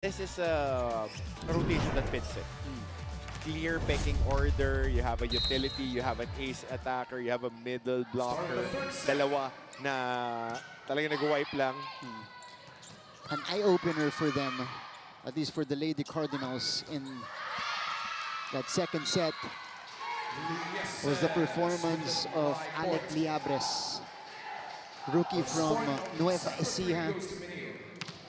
This is a rotation that fits it. Clear pecking order, you have a utility, you have an ace attacker, you have a middle blocker. Dalawa na talaga nag-wipe lang. An eye-opener for them, at least for the Lady Cardinals in that second set, was the performance of Alec Liabres, rookie from Nueva Ecija.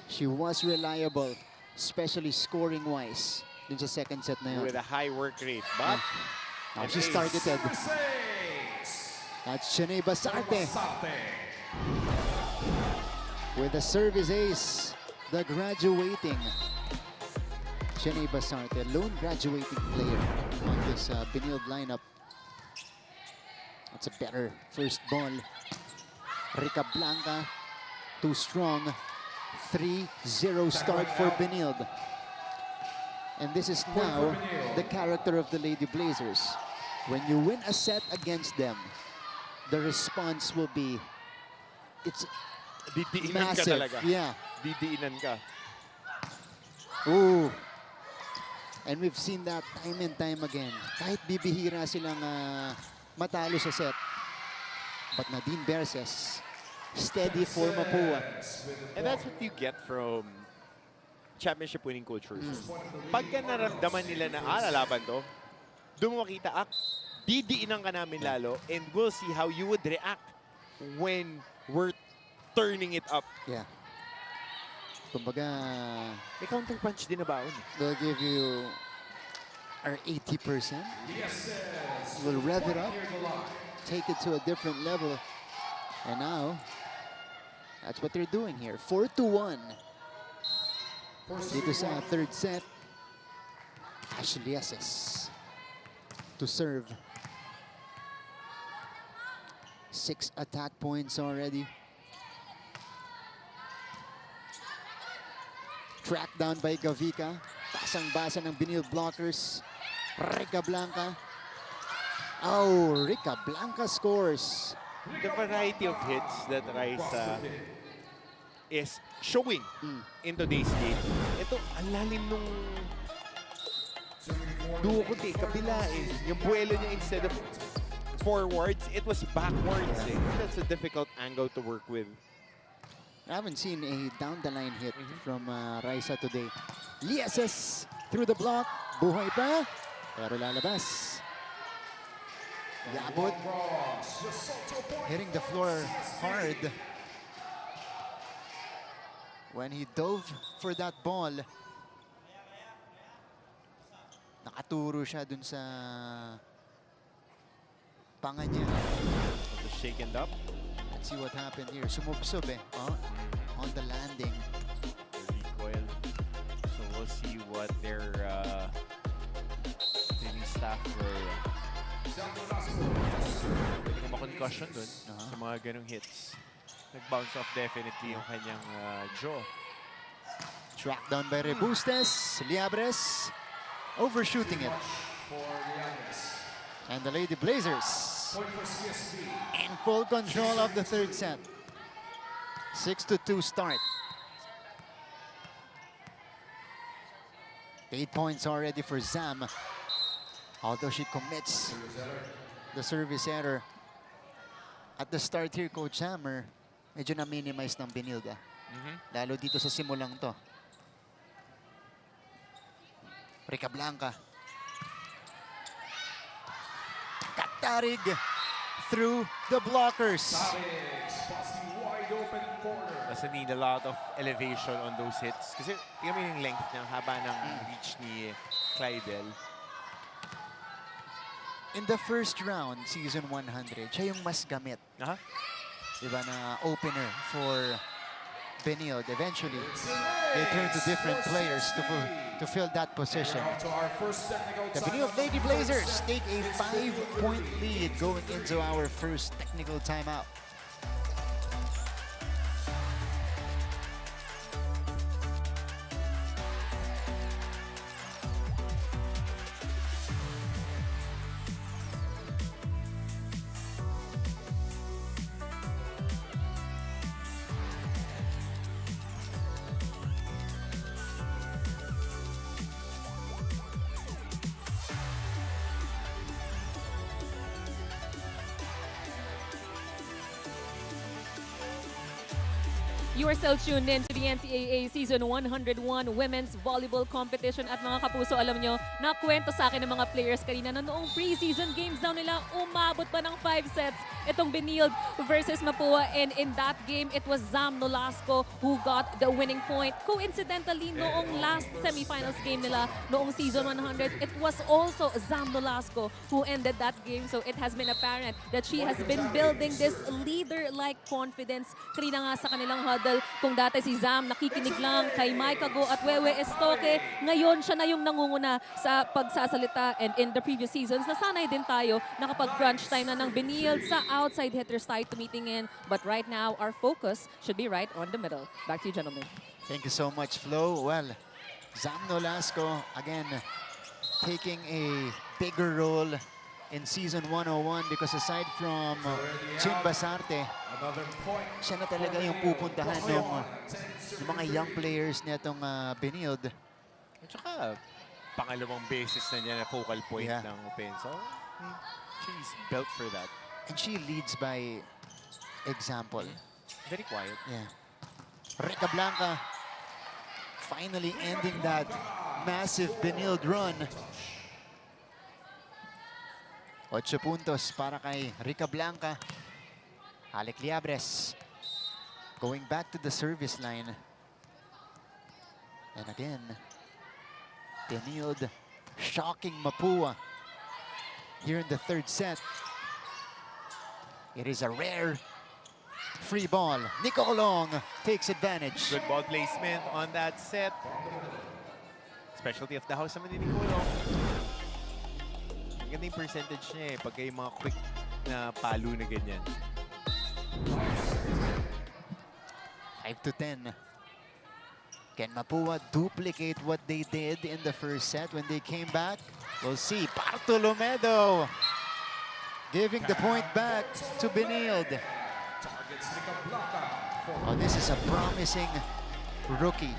She was reliable, especially scoring-wise, dun sa second set na yun. With a high work rate, but She's targeted. That's Shanae Basarte. With the service ace, the graduating Shanae Basarte, lone graduating player on this Benilde lineup. That's a better first ball. Rica Blanca, too strong. 3-0 start for Benilde. And this is now the character of the Lady Blazers. When you win a set against them, the response will be, it's didiinan ka massive. talaga. Yeah. Didiinan ka. Ooh. And we've seen that time and time again. Kahit bibihira silang matalo sa set. But Nadine Berces, steady for Mapua. And that's what you get from championship winning cultures. Pagka naramdaman nila na, lalaban to, doon mo makita, didiinan ka namin lalo, and we'll see how you would react when we're turning it up. Yeah. Kumbaga, May counter punch din na baon. they'll give you our 80%. We'll rev it up, take it to a different level. And now, that's what they're doing here. 4-1. Dito sa third set, Ashley Esses to serve. 6 attack points already. Tracked down by Gavica. Basang-basa ng Benilde blockers. Rica Blanca. Oh, Rica Blanca scores. The variety of hits that Raisa is showing in today's game. Ito, ang lalim nung duo ko kabila eh. Yung buwelo niya, instead of forwards, it was backwards eh. That's a difficult angle to work with. I haven't seen a down-the-line hit from Raisa today. Lieses through the block. Buhay pa. Pero lalabas. Yabot. Hitting the floor hard. When he dove for that ball, nakaturo siya dun sa panga niya. Just shaken up. Let's see what happened here. Sumubsob eh. Oh, on the landing. Recoil. So we'll see what their training staff will pwede kong makoncussion dun sa mga ganong hits. Nag-bounce off definitely yung kanyang jaw. Tracked down by Rebustes. Liabres overshooting it. And the Lady Blazers in full control of the third set. 6-2 start. 8 points already for Zam. Although she commits the service error. At the start here, Coach Hammer, medyo na-minimize ng Benilde. Lalo dito sa simulang to. Rica Blanca. Katarig through the blockers. Kasi need a lot of elevation on those hits. Kasi tingnan mo yung length niya, haba ng reach ni Clydel. In the first round, season 100, siya yung mas gamit. Diba, na opener for Benilde. Eventually, they turn to different players to fill that position. The Benilde Lady Blazers take a 5-point lead going into our first technical timeout. You are still tuned in to the NCAA Season 101 Women's Volleyball Competition. At mga kapuso, alam nyo, nakwento sa akin ng mga players kanina na noong preseason games daw nila, umabot pa ng 5 sets itong Benilde versus Mapua. And in that game, it was Zam Nolasco who got the winning point. Coincidentally, noong last semifinals game nila, noong Season 100, it was also Zam Nolasco who ended that game. So it has been apparent that she has been building this leader-like confidence. Kanina nga sa kanilang huddle, kung dati si Zam nakikinig lang kay Micah Go at Wewe Estoque, ngayon siya na yung nangunguna sa pagsasalita. And in the previous seasons, nasanay din tayo na kapag crunch time na ng Benilde, sa outside hitters tayo tumitingin. But right now, our focus should be right on the middle. Back to you, gentlemen. Thank you so much, Flo. Well, Zam Nolasco, again, taking a bigger role in Season 101 because aside from Chin Basarte, siya na talaga yung pupuntahan ng mga young players nitong Benilde. At saka, pangalawang beses na niya na focal point ng opensa. She's built for that. And she leads by example. Very quiet. Yeah. Rica Blanca finally ending that massive Benilde run. 8 puntos para kay Rica Blanca. Alec Liabres going back to the service line. And again, Benilde shocking Mapua here in the third set. It is a rare free ball. Nico Olong takes advantage. Good ball placement on that set. Specialty of the house naman ni Nicolong. Ganda yung percentage niya pagka yung mga quick na palo na ganyan. 5-10. Can Mapua duplicate what they did in the first set when they came back? We'll see. Bartolomedo giving the point back to Benilde. Oh, this is a promising rookie.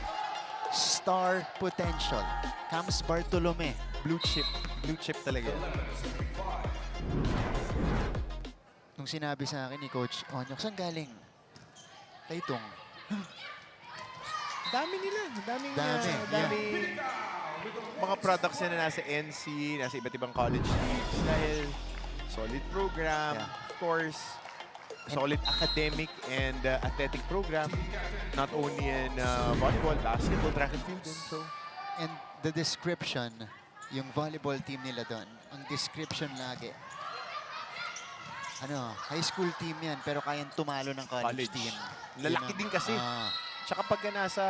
Star potential. Comes Bartolome. Blue chip. Blue chip talaga. Nung sinabi sa akin ni Coach Onyok, saan galing? Taytong. Dami nila. Dami. Mga products na nasa NC, nasa iba't ibang college leagues. Dahil solid program, of course, solid academic and athletic program. Not only in volleyball, basketball, track and field. So. And the description, yung volleyball team nila doon, ang description lagi, high school team yan, pero kayang tumalo ng college team. Lalaki din kasi. Tsaka pagka nasa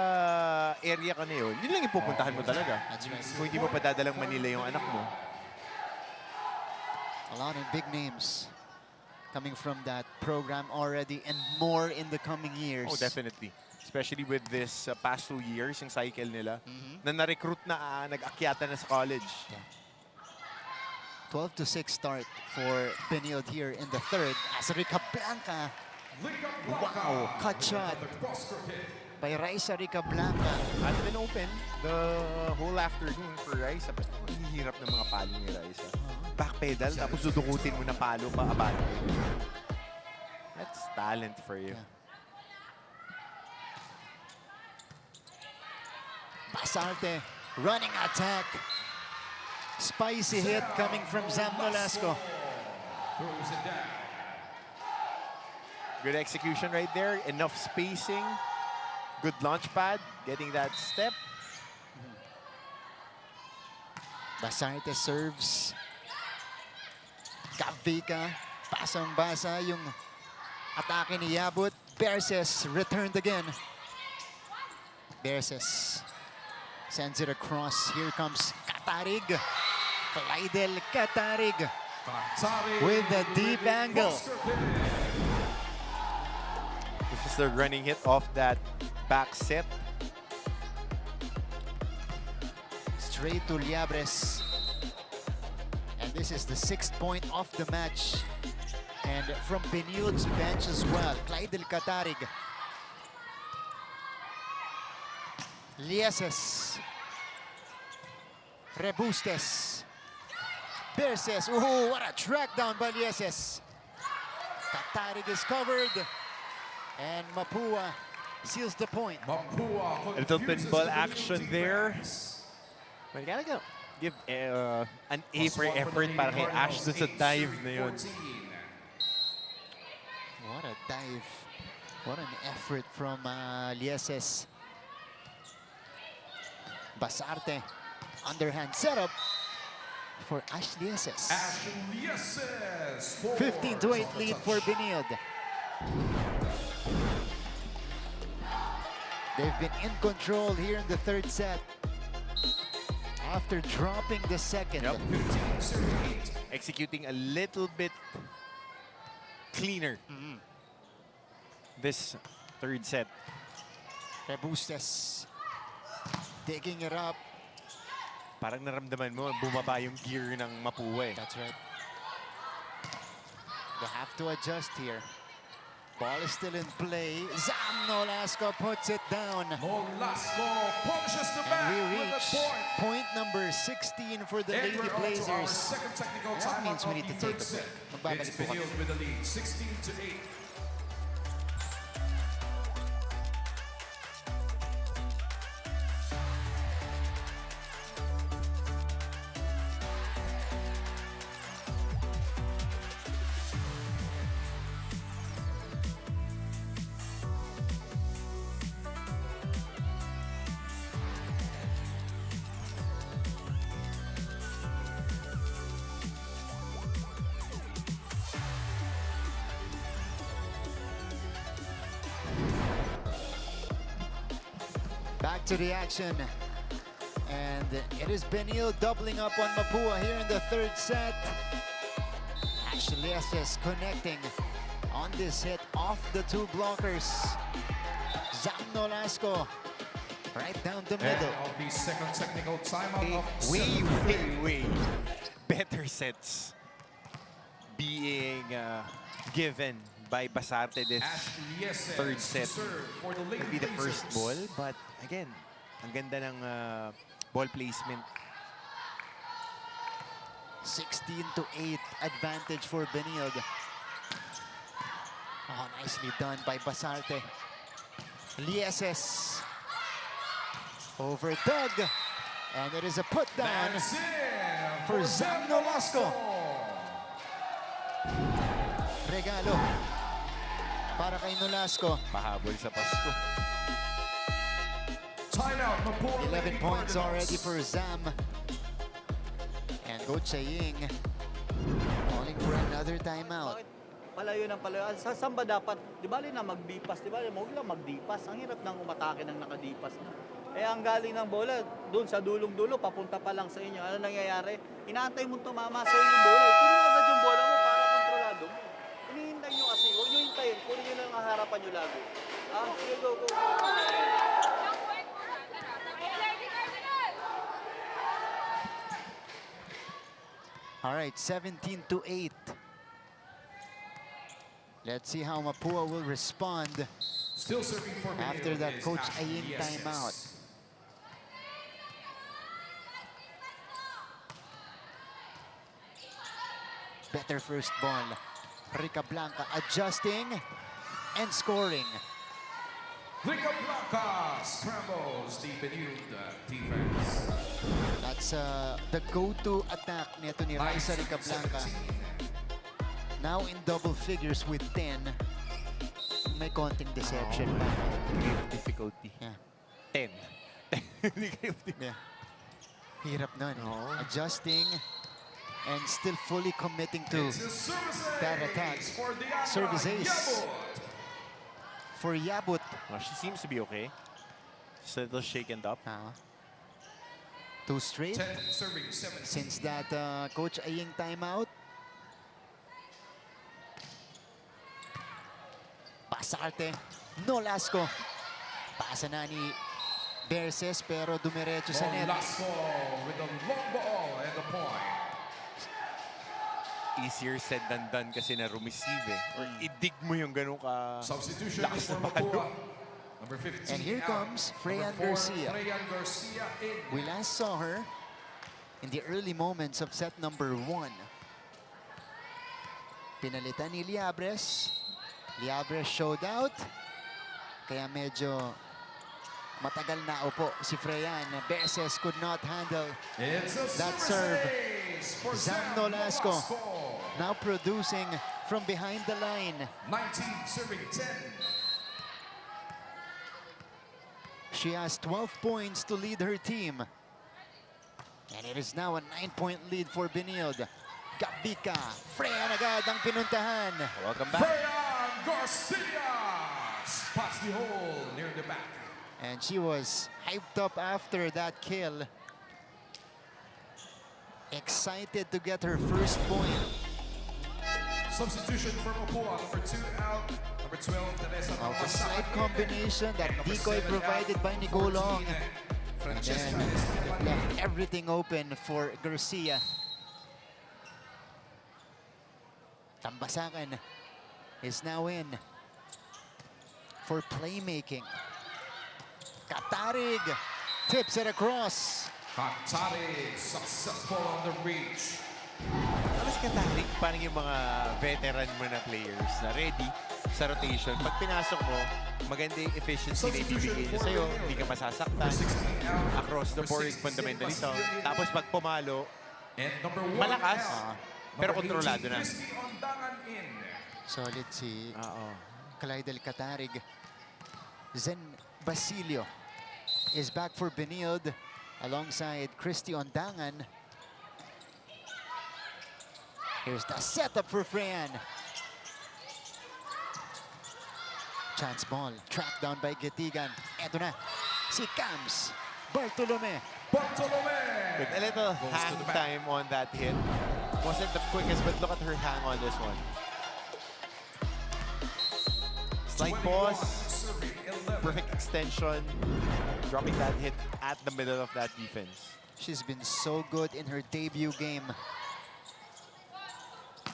area ka na yun lang ipupuntahan mo talaga. That's right. Kung hindi mo pa dadalang Manila yung anak mo. A lot of big names coming from that program already and more in the coming years. Oh, definitely. Especially with this past 2 years, yung cycle nila, na na-recruit na nag-akyatan na sa college. Yeah. 12-6 start for Benilde here in the third. As Rica Blanca, wow, cut shot by Raisa Rica Blanca. Has been open the whole afternoon for Raisa. But ang hihirap ng mga palo ni Raisa. Backpedal, tapos dudukutin mo na palo pa abante. That's talent for you. Yeah. Basarte, running attack. Spicy hit coming from Zam Nolasco. Good execution right there. Enough spacing. Good launch pad. Getting that step. Basarte serves. Gavika. Basang-basa yung atake ni Yabut. Berses returned again. Berses sends it across. Here comes Katarig. Clydel Katarig with a deep angle. This is the running hit off that back set. Straight to Liabres. And this is the 6th point of the match. And from Benilde's bench as well, Clydel Katarig. Lieses. Rebustes. Berses. Ooh, what a track down by Lieses. Katarig is covered. And Mapua seals the point. A little pinball action there. Well, gotta give an A for effort para kay Ash doon sa dive na yun. What a dive. What an effort from Lieses. Basarte. Underhand setup for Ash Lieses. 15-8 lead for Benilde. They've been in control here in the third set after dropping the second. Yep. Executing a little bit cleaner this third set. Rebustes taking it up. Parang naramdaman mo, bumaba yung gear ng Mapua eh. That's right. They have to adjust here. Ball is still in play. Zam Nolasco puts it down. Nolasco punishes the back And we with reach the point. point number 16 for the And Lady we're on to our Blazers. second technical That timeout means we of need the to take third a break. set. Magbabalik It's po kami. Benilde with the lead, 16-8. Back to the action. And it is Benilde doubling up on Mapua here in the third set. Ashley Lieses connecting on this hit off the two blockers. Zam Nolasco right down the middle. And of the second technical timeout of Way better sets being given by Basarte this third set. Could be the first ball, but again, ang ganda ng ball placement. 16-8 advantage for Benilde. Oh, nicely done by Basarte. Lieses over Doug. And it is a put down for Zam Nolasco. Regalo para kay Nolasco. Pahabol sa Pasko. Timeout, Mapua. 11 points already for Zam. And Coach Saying calling for another timeout. Bakit palayo ng palayo? Saan ba dapat? Di ba na magdipas? Di ba huwag lang magdipas? Ang hirap ng umatake ng nakadipas na. Eh ang galing ng bola, doon sa dulong-dulo, papunta pa lang sa inyo. Ano nangyayari? Inaantay mo tumama sa yung bola. Kunin mo agad yung bola mo para kontrolado mo. Hinihintay nyo kasi. Huwag nyo hintayin. Kunin nyo lang ang harapan nyo lagi. Ah, sige, go. All right, 17-8. Let's see how Mapua will respond Still serving for Benilde after that is Coach Ashley Aying Lieses. timeout. Better first ball. Rica Blanca adjusting and scoring. Rica Blanca scrambles the Benilde defense. That's the go-to attack nito ni Raisa Rica Blanca. 17. Now in double figures with 10. May konting deception pa. Degree of difficulty. Yeah. 10. Degree of difficulty. Yeah. Hirap nun. Oo. Adjusting and still fully committing to It's a service that attack. ace for Diana Service ace. Yabut. for Yabut. Well, she seems to be okay. Just a little shaken up. Two straight 10 serving 17. since that Coach Aying timeout. Basarte, Nolasco. Pasa na ni Berses pero dumiretso sa net. Nolasco with the long ball and the point. Easier said than done kasi na rumeceive eh. Or i-dig mo yung ganun ka. Substitution Lakas for na palo. Mapua. Number 15 And here out. comes Freyan Number 4, Garcia. Freyan Garcia in. We last saw her in the early moments of set number 1. Pinalitan ni Liabres. Liabres showed out. Kaya medyo matagal na upo si Freyan. Beses could not handle It's a that service serve. ace for Zam Zam Nolasco Nolasco. now producing from behind the line. 19 serving 10. She has 12 points to lead her team. And it is now a 9-point lead for Benilde. Gabika, Freyan agad ang pinuntahan. Welcome back. Freyan Garcia spots the hole near the back. And she was hyped up after that kill. Excited to get her first point. Substitution for Mapua, number 2 out, number 12, Teresa Of a Mapua. slight combination that Number decoy 7 provided out, by Nicolo. 14, And Francesca then Esteban. left everything open for Garcia. Tambasakan is now in for playmaking. Katarig tips it across. Kantari successful on the reach. Alas Katarik, parang yung mga veteran mo na players na ready sa rotation. Pag pinasok mo, maganda yung efficiency na ibibigay niya sa'yo. Hindi ka masasaktan. Number 16 out. Across the Number board, 6, fundamentally Silva sound. Silva. Tapos pag pumalo, And number 1 malakas, out. pero Number kontrolado 18, na. Christy Ondangan in. Solid si Oo. Clydel Katarig. Zen Basilio is back for Benilde alongside Christy Ondangan. Here's the setup for Freyan. Chance ball, tracked down by Getigan. Eto na, si Cams Bartolome. Bartolome. With a little Goes to hang the back. time on that hit. Wasn't the quickest, but look at her hang on this one. Slight 21, pause, serving 11. perfect extension, dropping that hit at the middle of that defense. She's been so good in her debut game.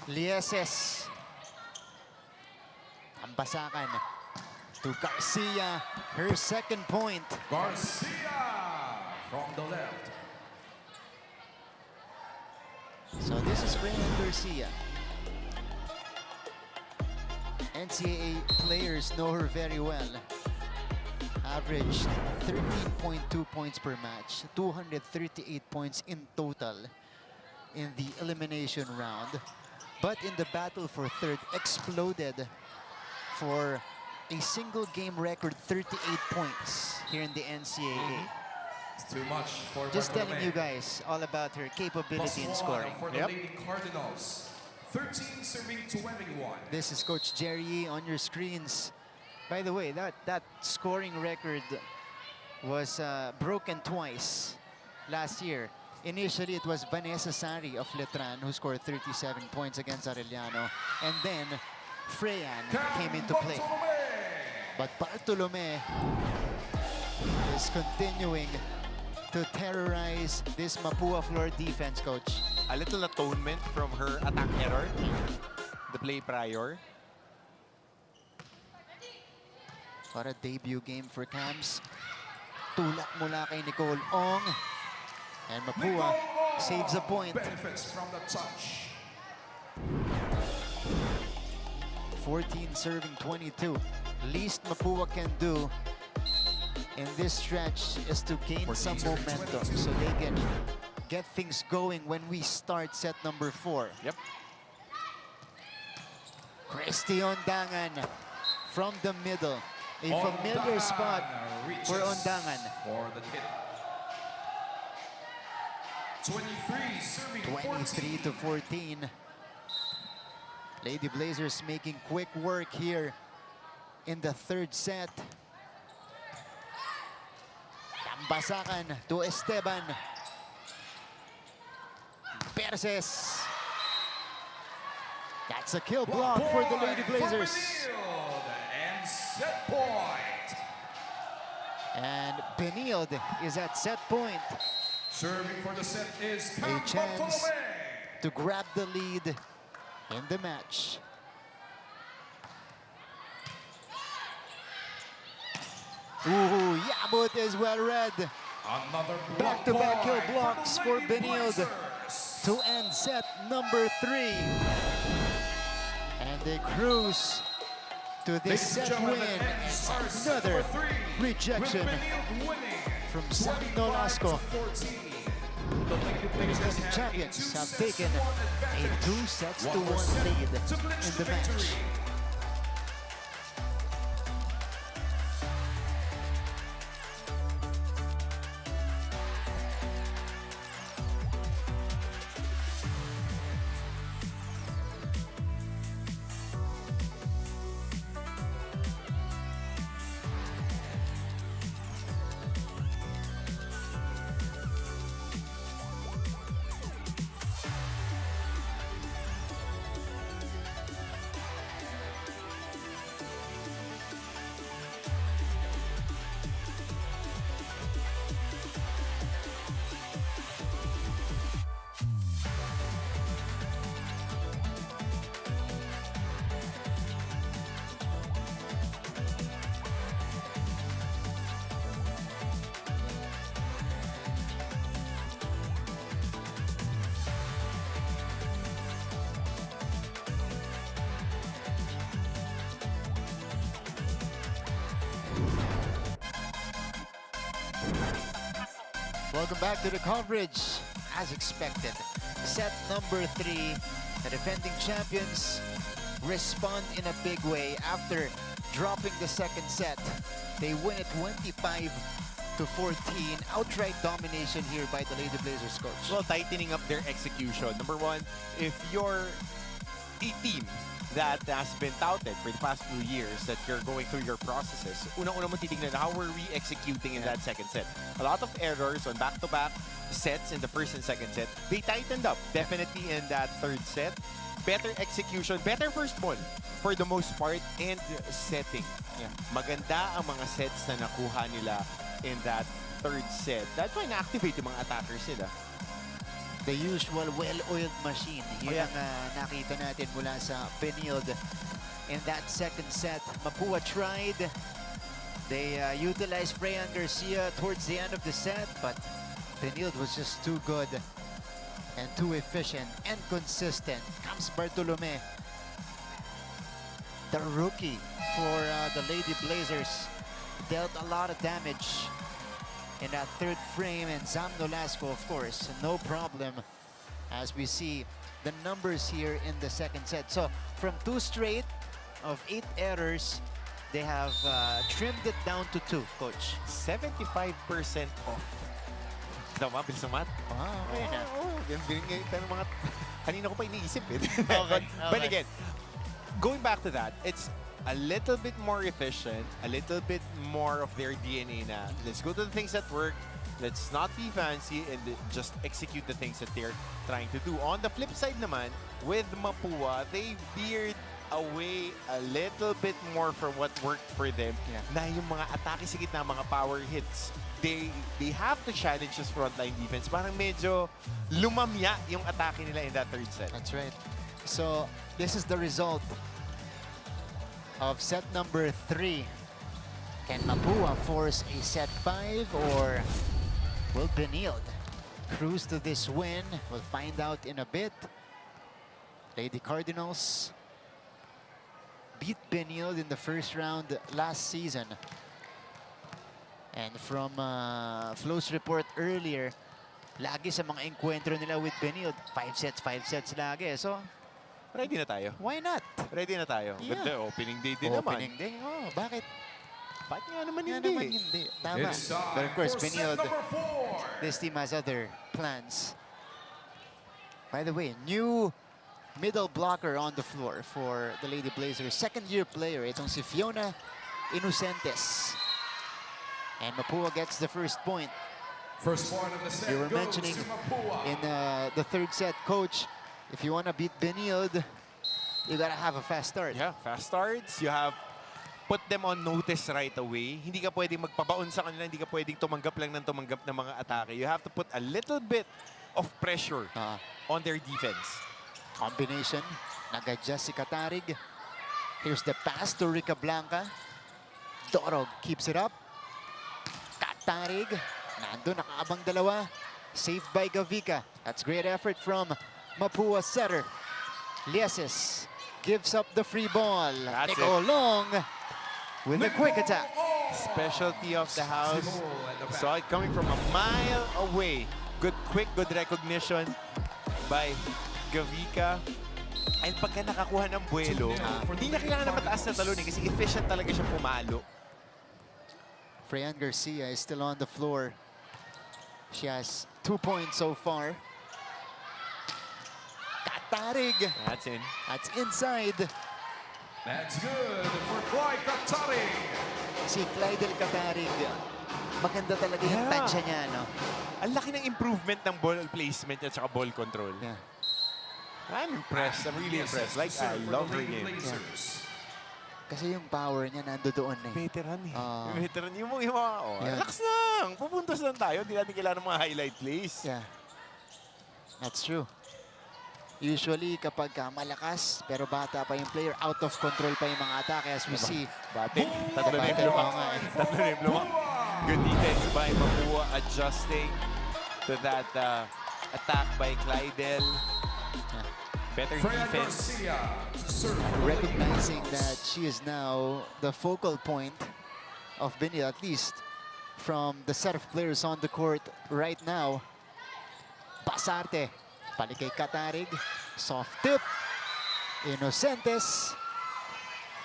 Lieses. Ambasakan to Garcia. Her second point. Garcia from the left. So this is Freyan Garcia. NCAA players know her very well. Averaged 13.2 points per match, 238 points in total in the elimination round. But in the battle for third, exploded for a single game record 38 points here in the NCAA. It's too much for Just telling Bartolome. you guys all about her capability in +1 scoring. for the Yep. Lady Cardinals. 13 serving 21. This is Coach Jerry Yee on your screens. By the way, that scoring record was broken twice last year. Initially, it was Vanessa Sari of Letran who scored 37 points against Arellano. And then Freyan came into play. But Bartolome is continuing to terrorize this Mapua floor defense, Coach. A little atonement from her attack error, the play prior. What a debut game for Cams. Tulak mula kay Nicole Ong. And Mapua saves a point. Benefits from the touch. 14 serving 22. Least Mapua can do in this stretch is to gain 14 some serving momentum 22. so they can get things going when we start set number 4. Yep. Christy Ondangan from the middle. A familiar Ondangan spot reaches for Ondangan. For the hit. 23 serving 23 14. to 14. Lady Blazers making quick work here in the third set. Tambasakan to Esteban. Perses. That's a kill block for the Lady Blazers. Benilde, and set point. And Benilde is at set point Serving for the set is A Cam chance. Bartolome. to grab the lead in the match. Ooh, Yabut is well read. Another Back-to-back kill block point blocks the for Lady Benilde Blazers. to end set number 3. And they cruise to this set win. And another rejection from Sam Nolasco. The champions have taken a 2-1 lead in the match. Welcome back to the coverage. As expected, set number 3, the defending champions respond in a big way after dropping the second set. They win it 25-14. Outright domination here by the Lady Blazers coach. Well, tightening up their execution. Number one, if you're a team that has been touted for the past few years that you're going through your processes, una-una mo titignan, how were we executing in that second set? A lot of errors on back-to-back sets in the first and second set. They tightened up, definitely in that third set. Better execution, better first ball for the most part, and setting. Yeah. Maganda ang mga sets na nakuha nila in that third set. That's why na-activate yung mga attackers nila. The usual well-oiled machine. Yun yeah. ang nakita natin mula sa Benilde in that second set. Mapua tried. They utilized Freyan Garcia towards the end of the set, but Benilde was just too good and too efficient and consistent. Comes Bartolome, the rookie for the Lady Blazers, dealt a lot of damage in that third frame, and Sam Nolasco, of course, no problem, as we see the numbers here in the second set. So from 2 straight of 8 errors, they have trimmed it down to 2, coach. 75% off. Tama, bilis ng math. Wow, okay na. Mga, kanina ko pa iniisip eh. Okay, But again, going back to that, it's a little bit more efficient, a little bit more of their DNA na. Let's go to the things that work. Let's not be fancy and just execute the things that they're trying to do. On the flip side naman, with Mapua, they veered away a little bit more from what worked for them. Yeah. Na yung mga atake sa gitna, mga power hits, they have to challenge this frontline defense. Parang medyo lumamya yung atake nila in that third set. That's right. So this is the result of set number 3. Can Mapua force a set 5, or will Benilde cruise to this win? We'll find out in a bit. Lady Cardinals beat Benilde in the first round last season. And from Flo's report earlier, lagi sa mga encuentro nila with Benilde, 5 sets lagi. So, Ready na tayo. why not? Ready na tayo. Yeah. But the opening day din naman. Opening day? Oh, bakit? Bakit nga naman Nga hindi? naman hindi. Tama. It's time But of course, for set Benilde, number 4. this team has other plans. By the way, new middle blocker on the floor for the Lady Blazers. Second-year player, itong si Fiona Inocentes. And Mapua gets the first point. First point of the set You were goes mentioning to Mapua. in the third set, coach, if you want to beat Benilde, you gotta have a fast start. Yeah, fast starts. You have put them on notice right away. Hindi ka pwedeng magpabaon sa kanila. Hindi ka pwedeng tumanggap lang ng tumanggap ng mga atake. You have to put a little bit of pressure on their defense. Combination, nag-adjust si Katarig. Here's the pass to Rica Blanca. Dorog keeps it up. Katarig, nandun, nakaabang dalawa. Saved by Gavica. That's great effort from Mapua setter. Lieses gives up the free ball. That's Nicole Long with a quick attack. Specialty of the house. Saw it coming from a mile away. Good recognition by Gavika. And pagka nakakuha ng buwelo, hindi na kailangan na mataas na talon kasi efficient talaga siya pumalo. Freyan Garcia is still on the floor. She has 2 points so far. Katarig. That's in. That's inside. That's good for Clyde Katarig. Si Clydel Katarig. Maganda talaga yung Yeah. tansya niya, no? Ang laki ng improvement ng ball placement at saka ball control. Yeah. I'm impressed. I'm really impressed. Like, I love her game. Kasi yung power niya nando doon eh. Veteran eh. Ah. Veteran. Yung mga, oh, Yeah. relax lang. Pupuntos lang tayo. Hindi natin kailangan ng mga highlight plays. Yeah. That's true. Usually kapag malakas pero bata pa yung player, out of control pa yung mga atake as we see. Bate. Tatlo na yung block. Oo nga eh. Tatlo na yung block. Good defense by Mapua adjusting to that attack by Clydel. Better defense. Recognizing that she is now the focal point of Benilde, at least from the set of players on the court right now. Basarte, balik kay Katarig, soft tip, Inocentes,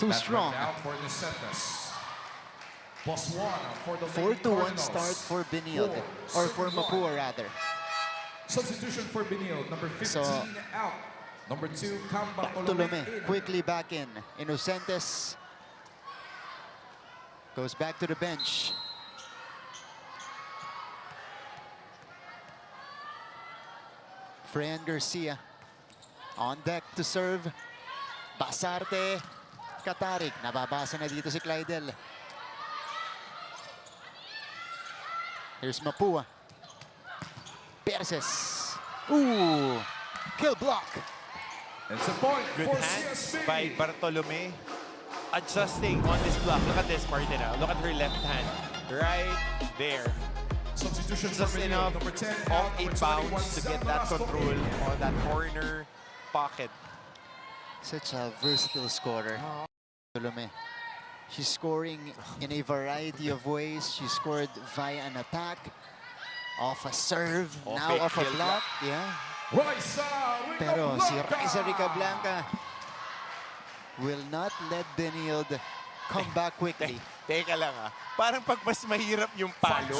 too strong. 4-1 start for Benilde, or for Mapua rather. Substitution for Benilde, number 15 So, out. Number 2, Kamba Bartolome quickly back in. Inocentes goes back to the bench. Freyan Garcia on deck to serve. Basarte, Katarig. Nababasa na dito si Clydel. Here's Mapua. Perses. Ooh, kill block. It's a point Good for hands CSB. by Bartolome. Adjusting on this block. Look at this, Martina. Look at her left hand. Right there. Substitution for Just Benilde, enough number 10 off out. a Number 21, bounce to get that Sam control Velasco. on that corner pocket. Such a versatile scorer. Bartolome. She's scoring in a variety of ways. She scored via an attack, off a serve, Off now a off a kill block. Yeah. Raisa Pero si Ricablanca. Raisa Ricablanca will not let Benilde come back quickly. Teka lang Parang pag mas mahirap yung palo,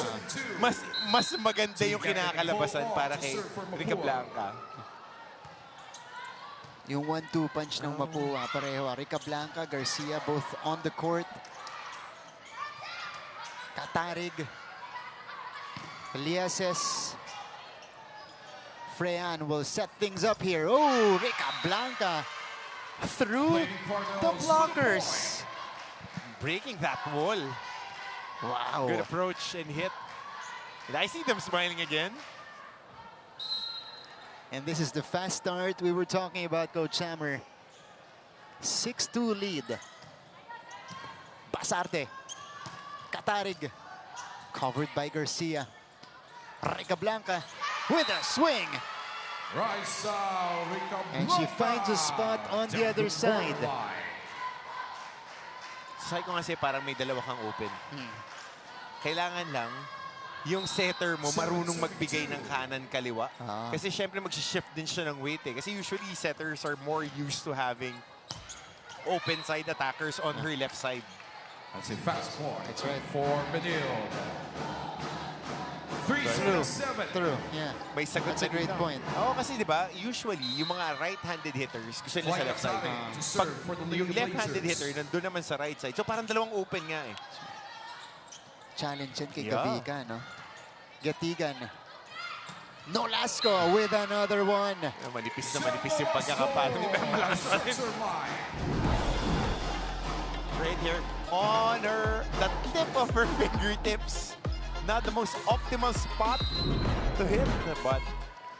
mas maganda yung kinakalabasan para kay Rica Blanca. Yung 1-2 punch ng Mapua, pareho. Ricablanca, Garcia, both on the court. Katarig. Lieses. Freyan will set things up here. Oh, Ricablanca through the blockers. Breaking that wall. Wow. Good approach and hit. And I see them smiling again. And this is the fast start we were talking about, Coach Hammer. 6-2 lead. Basarte. Katarig. Covered by Garcia. Ricablanca with a swing. Raisa Ricablanca. And she finds a spot on the other side. Sabi ko kasi parang may dalawa kang open. Kailangan lang yung setter mo marunong magbigay ng kanan kaliwa. Kasi syempre mag-shift din siya ng weight eh. Kasi usually setters are more used to having open side attackers on her left side. That's a fast point. That's right. For Benilde. 3-7. Through, yeah. May sagot That's a na great dito. point. Oo, kasi di ba, usually, yung mga right-handed hitters, gusto nila sa left side. To Pag serve for the yung Lady left-handed Blazers. hitter, nandun naman sa right side. So parang dalawang open nga eh. Challenge yan kay Yeah. Gavika, no? Gatigan. Nolasco with another one. Manipis na manipis yung pagkakapalo ni Pero malakas pa rin. Sensor line. Right here, on the tip of her fingertips. Not the most optimal spot to hit, but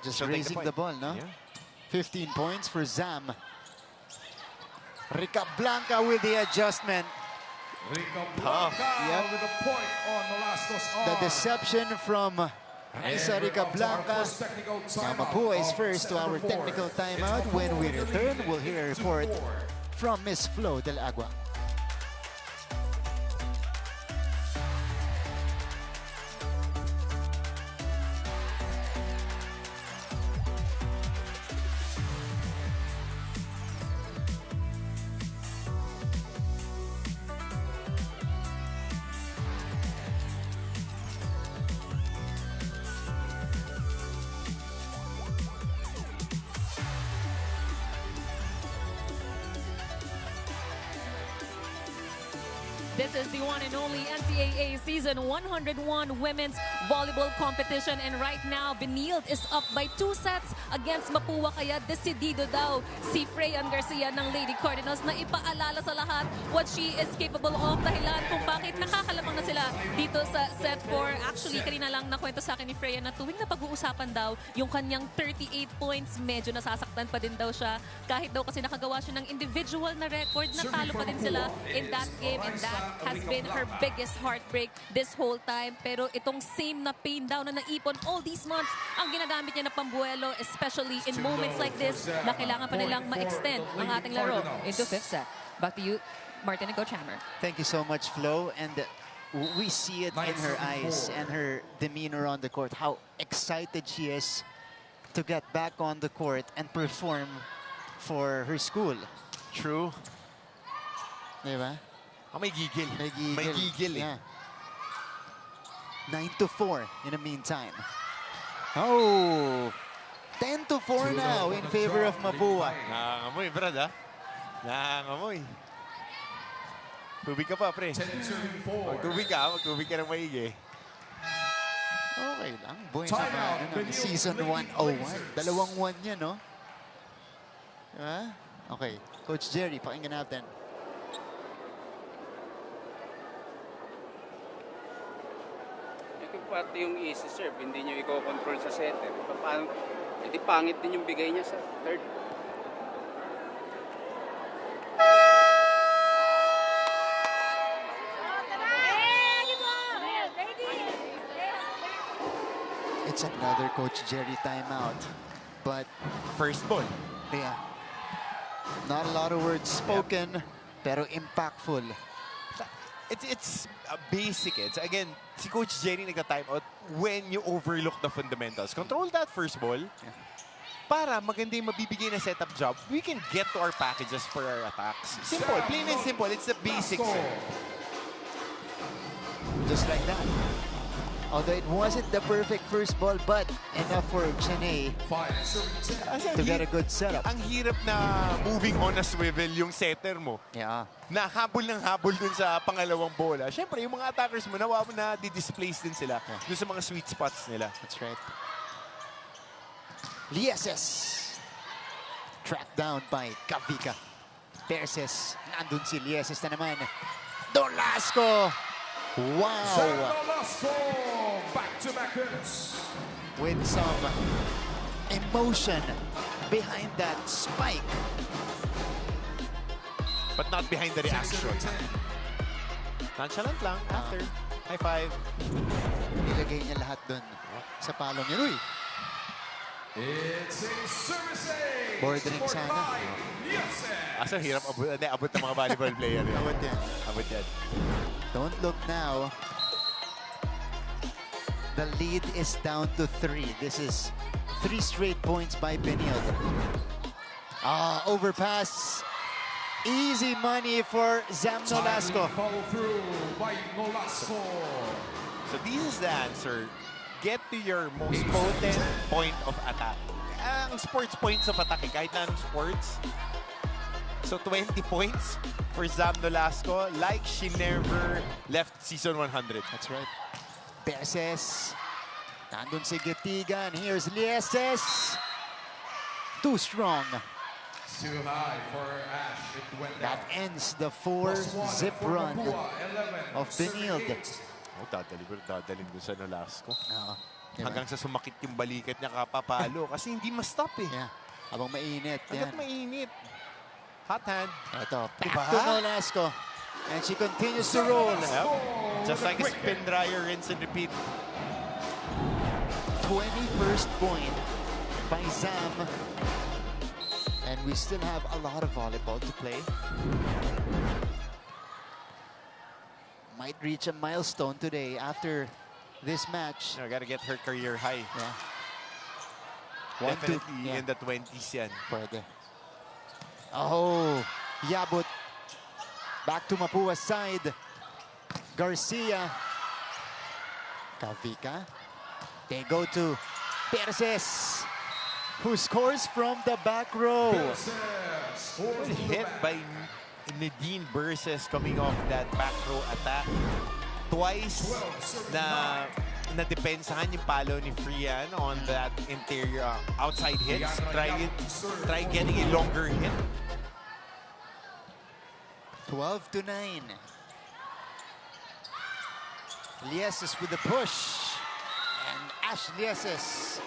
Just she'll take raising point. the ball, no? Yeah. 15 points for Zam. Ricablanca with the adjustment. Ricablanca Yep. with a point on Nolasco's arm. The deception from Raisa Rica Blanca. Now Mapua is first to our technical timeout. When we return, we'll hear a report from Miss Flo Del Agua. This is the one and only NCAA Season 101 Women's Volleyball Competition. And right now, Benilde is up by 2 sets against Mapua. Kaya decidido daw si Freyan Garcia ng Lady Cardinals na ipaalala sa lahat what she is capable of. Dahilan kung bakit nakakalamang na sila dito sa set 4. Actually, kanina lang nakwento sa akin ni Freya na tuwing na pag-uusapan daw yung kanyang 38 points, medyo nasasaktan pa din daw siya. Kahit daw kasi nakagawa siya ng individual na record, natalo pa din sila in that game. And that has been her biggest heartbreak this whole time. Pero itong same na pain daw na naipon all these months ang ginagamit niya na pambuelo, especially in moments like this na kailangan pa nilang ma-extend ang ating laro into 5th set. Back to you, Martin and Coach Hammer. Thank you so much, Flo. And we see it in her eyes and her demeanor on the court, how excited she is to get back on the court and perform for her school. True. Diba? May gigil. May gigil. Yeah. 9-4 in the meantime. Oh, 10-4 now in favor of Mapua. Nangangamoy, brad, ha? Nangangamoy. Tubig ka pa, pre. Magtubig ka ng maigi. Okay lang. Boy naman ng Season 101. 2-1 yan, no? Diba? Okay. Coach Jerry, pakinggan natin. Pati yung easy serve, hindi nyo i-control sa setter. Paano? Hindi pangit din yung bigay niya sa third. It's another Coach Jerry timeout. But First ball. yeah, not a lot of words spoken, pero impactful. It's basic. It's again, si Coach Jerry nagka-timeout when you overlook the fundamentals. Control that first ball. Para maganda yung mabibigay na setup job, we can get to our packages for our attacks. Simple. Plain and simple. It's the basics. Just like that. Although it wasn't the perfect first ball, but enough for Chennai to get a good setup. Ang hirap na moving on a swivel yung setter mo. Yeah. Na habol ng habol dun sa pangalawang bola. Siyempre, yung mga attackers mo, na di-displace din sila dun sa mga sweet spots nila. That's right. Lieses. Tracked down by Kavika. Perses. Nandun si Lieses na naman. Dolasco. Wow. Back-to-back hits. With some emotion behind that spike. But not behind the reaction. Nonchalant lang after. High five. Nilagay niya lahat dun sa palong yun. Uy, It's a service ace. Bordering sana. Yes. Asa hirap abot ng mga volleyball player. Yun. Abot yan. Abot yan. Don't look now. The lead is down to 3. This is 3 straight points by Benilde. Overpass. Easy money for Zam Nolasco. Follow through by Nolasco. So this is the answer. Get to your most potent point of attack. Ang sports points of attack, kahit na anong sports. So 20 points for Zam Nolasco, like she never left season 100. That's right. Perses. Nandun si Gatigan. Here's Lieses. Too strong. Too high for Ash. It went That down. ends the 4-zip For run Mapua, 11, of Benilde. 78. Oh, dadalhin ko sa Nolasco. Diba? Hanggang sa sumakit yung balikat niya kapapalo kasi hindi ma-stop eh. Yeah. Habang mainit. Hanggat Yan. mainit. Hot hand. Ito, back Diba? to Nolasco. And she continues to roll. Yep. Just like a spin dryer, rinse and repeat. 21st point by Zam. And we still have a lot of volleyball to play. Might reach a milestone today after this match. No, gotta get her career high. Yeah. Definitely in the 20s yan. Pwede. Oh, Yabut. Back to Mapua's side. Garcia. Kavika. They go to Perses, who scores from the back row. Good hit by Nadine Burses coming off that back row attack. Twice na nadepensahan yung palo ni Frian on that interior outside hits. Try getting a longer hit. 12-9. Lieses with the push. And Ash Lieses.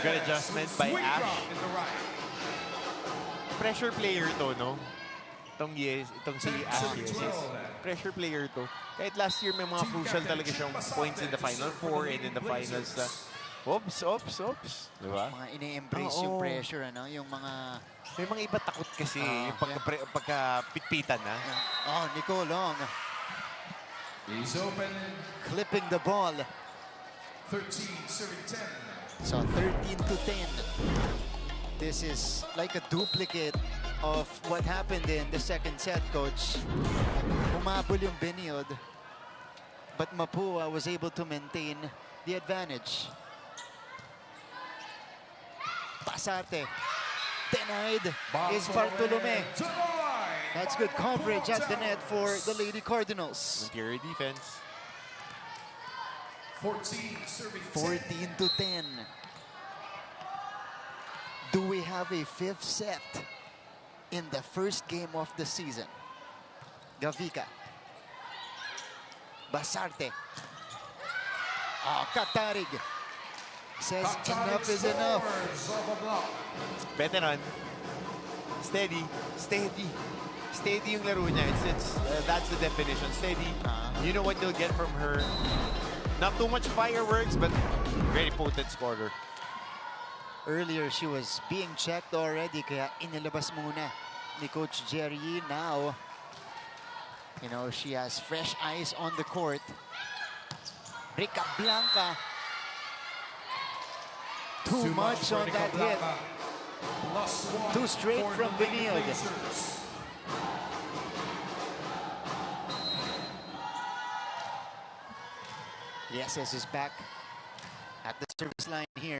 Good adjustment by Ash. Pressure player to, no? Itong si Ash Lieses. Pressure player to. Kahit last year may mga crucial talaga siyang points in the Final Four and in the finals na oops. Diba? Mga ini-embrace yung pressure, ano? Yung mga... May mga iba takot kasi yung pagka-pitpitan na. Oh, Nicolong. He's open. Clipping the ball. 13, serving 10. So 13-10. This is like a duplicate of what happened in the second set, Coach. Umabol yung Benilde, but Mapua was able to maintain the advantage. Pasate. Denied is Bartolome. That's good coverage at the net for the Lady Cardinals. Interior defense. 14, serving 14-10. Do we have a fifth set in the first game of the season? Gavika. Basarte. Oh, Katarig says enough is enough. Veteran. Steady. Steady yung laro niya. That's the definition. Steady. You know what you'll get from her. Not too much fireworks, but very potent scorer. Earlier, she was being checked already, kaya inilabas muna ni Coach Jerry. Now, you know, she has fresh eyes on the court. Rica Blanca. Too much on that hit. Too straight from Benilde. Lieses is back at the service line here.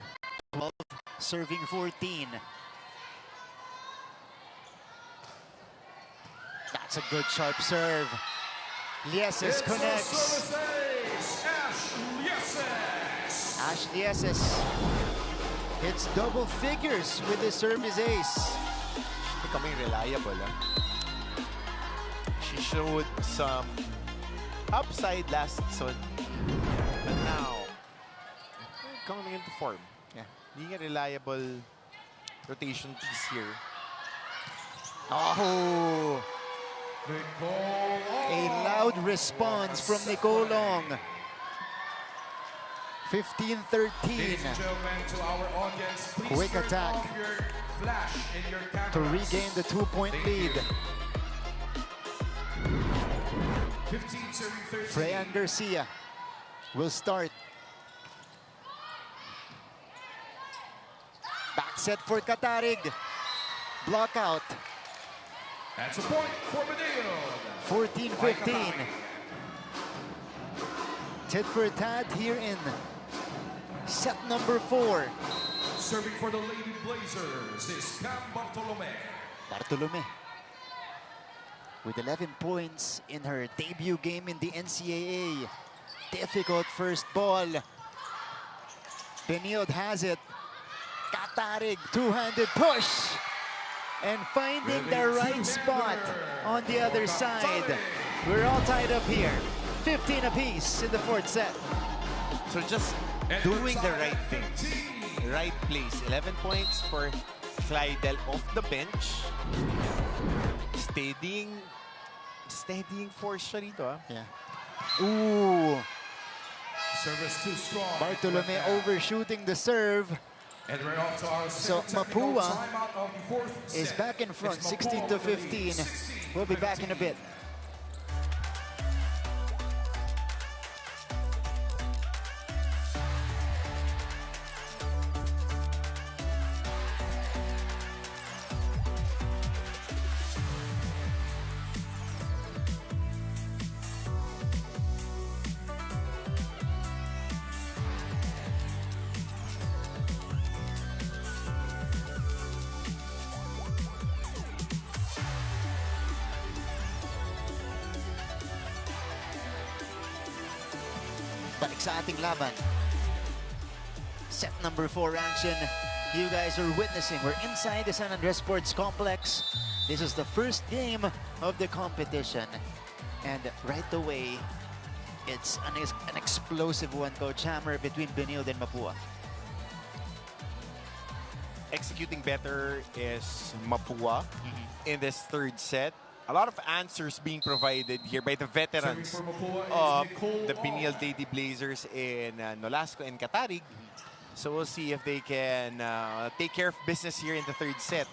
12, serving 14. That's a good sharp serve. Lieses connects. Ash Lieses hits double figures with his service ace. Becoming reliable. She showed some upside last season, but now coming into form. Yeah, being a reliable rotation piece here. Oh! A loud response from Nicolong. 15-13. Quick attack to regain the 2-point lead. 15, serving 13. Freyan Garcia will start. Back set for Katarig. Block out. That's a point for Benilde. 14-15. Tit for tat here in set number 4. Serving for the Lady Blazers is Cam Bartolome. Bartolome with 11 points in her debut game in the NCAA. Difficult first ball. Benilde has it. Katarig, two-handed push. And finding the right spot on the other side. We're all tied up here. 15 apiece in the fourth set. So just doing the right things. Right place. 11 points for Clydel off the bench. Steadying force siya dito. Yeah. Ooh. Service too strong. Bartolome overshooting the serve. And we're off to our So second technical Mapua timeout of the fourth is set. back in front, It's 16 Mapua to with the lead, 15. 16 We'll be back in a 15. bit. Balik sa ating laban. Set number 4 action. You guys are witnessing. We're inside the San Andres Sports Complex. This is the first game of the competition. And right away, it's an explosive one, Coach Hammer, between Benilde and Mapua. Executing better is Mapua in this third set. A lot of answers being provided here by the veterans Serving for Mapua is of Nicole the Benilde Lady Blazers in Nolasco and Catarig. So we'll see if they can take care of business here in the third set.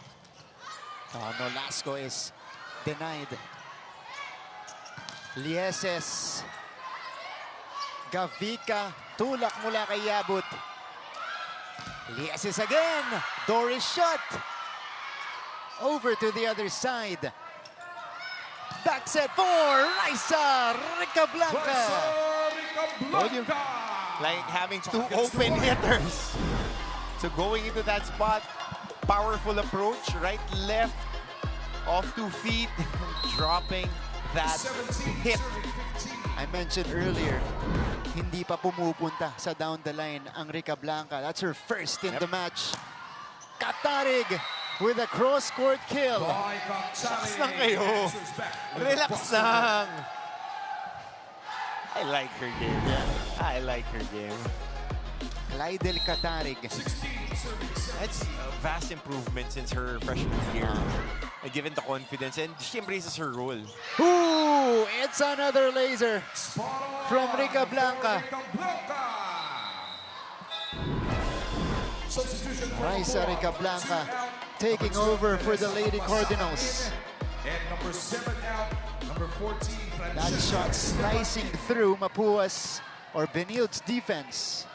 Nolasco is denied. Lieses. Gavika. Tulak mula kay Yabut. Lieses again. Door is shut. Over to the other side. Back set for Raisa Ricablanca. Told you, like having two open hitters. So going into that spot, powerful approach, right, left, off 2 feet, dropping that hit. I mentioned earlier, hindi pa pumupunta sa down the line ang Ricablanca. That's her first in the match. Katarig with a cross-court kill. Relax lang kayo. Relax lang. I like her game. I like her game. Lydel Katarig. That's a vast improvement since her freshman year. Given the confidence, and she embraces her role. Ooh, it's another laser from Ricablanca. Raisa Ricablanca taking over for the Lady Cardinals. And number 7 out, number 14, That shot slicing through Mapua's or Benilde's defense.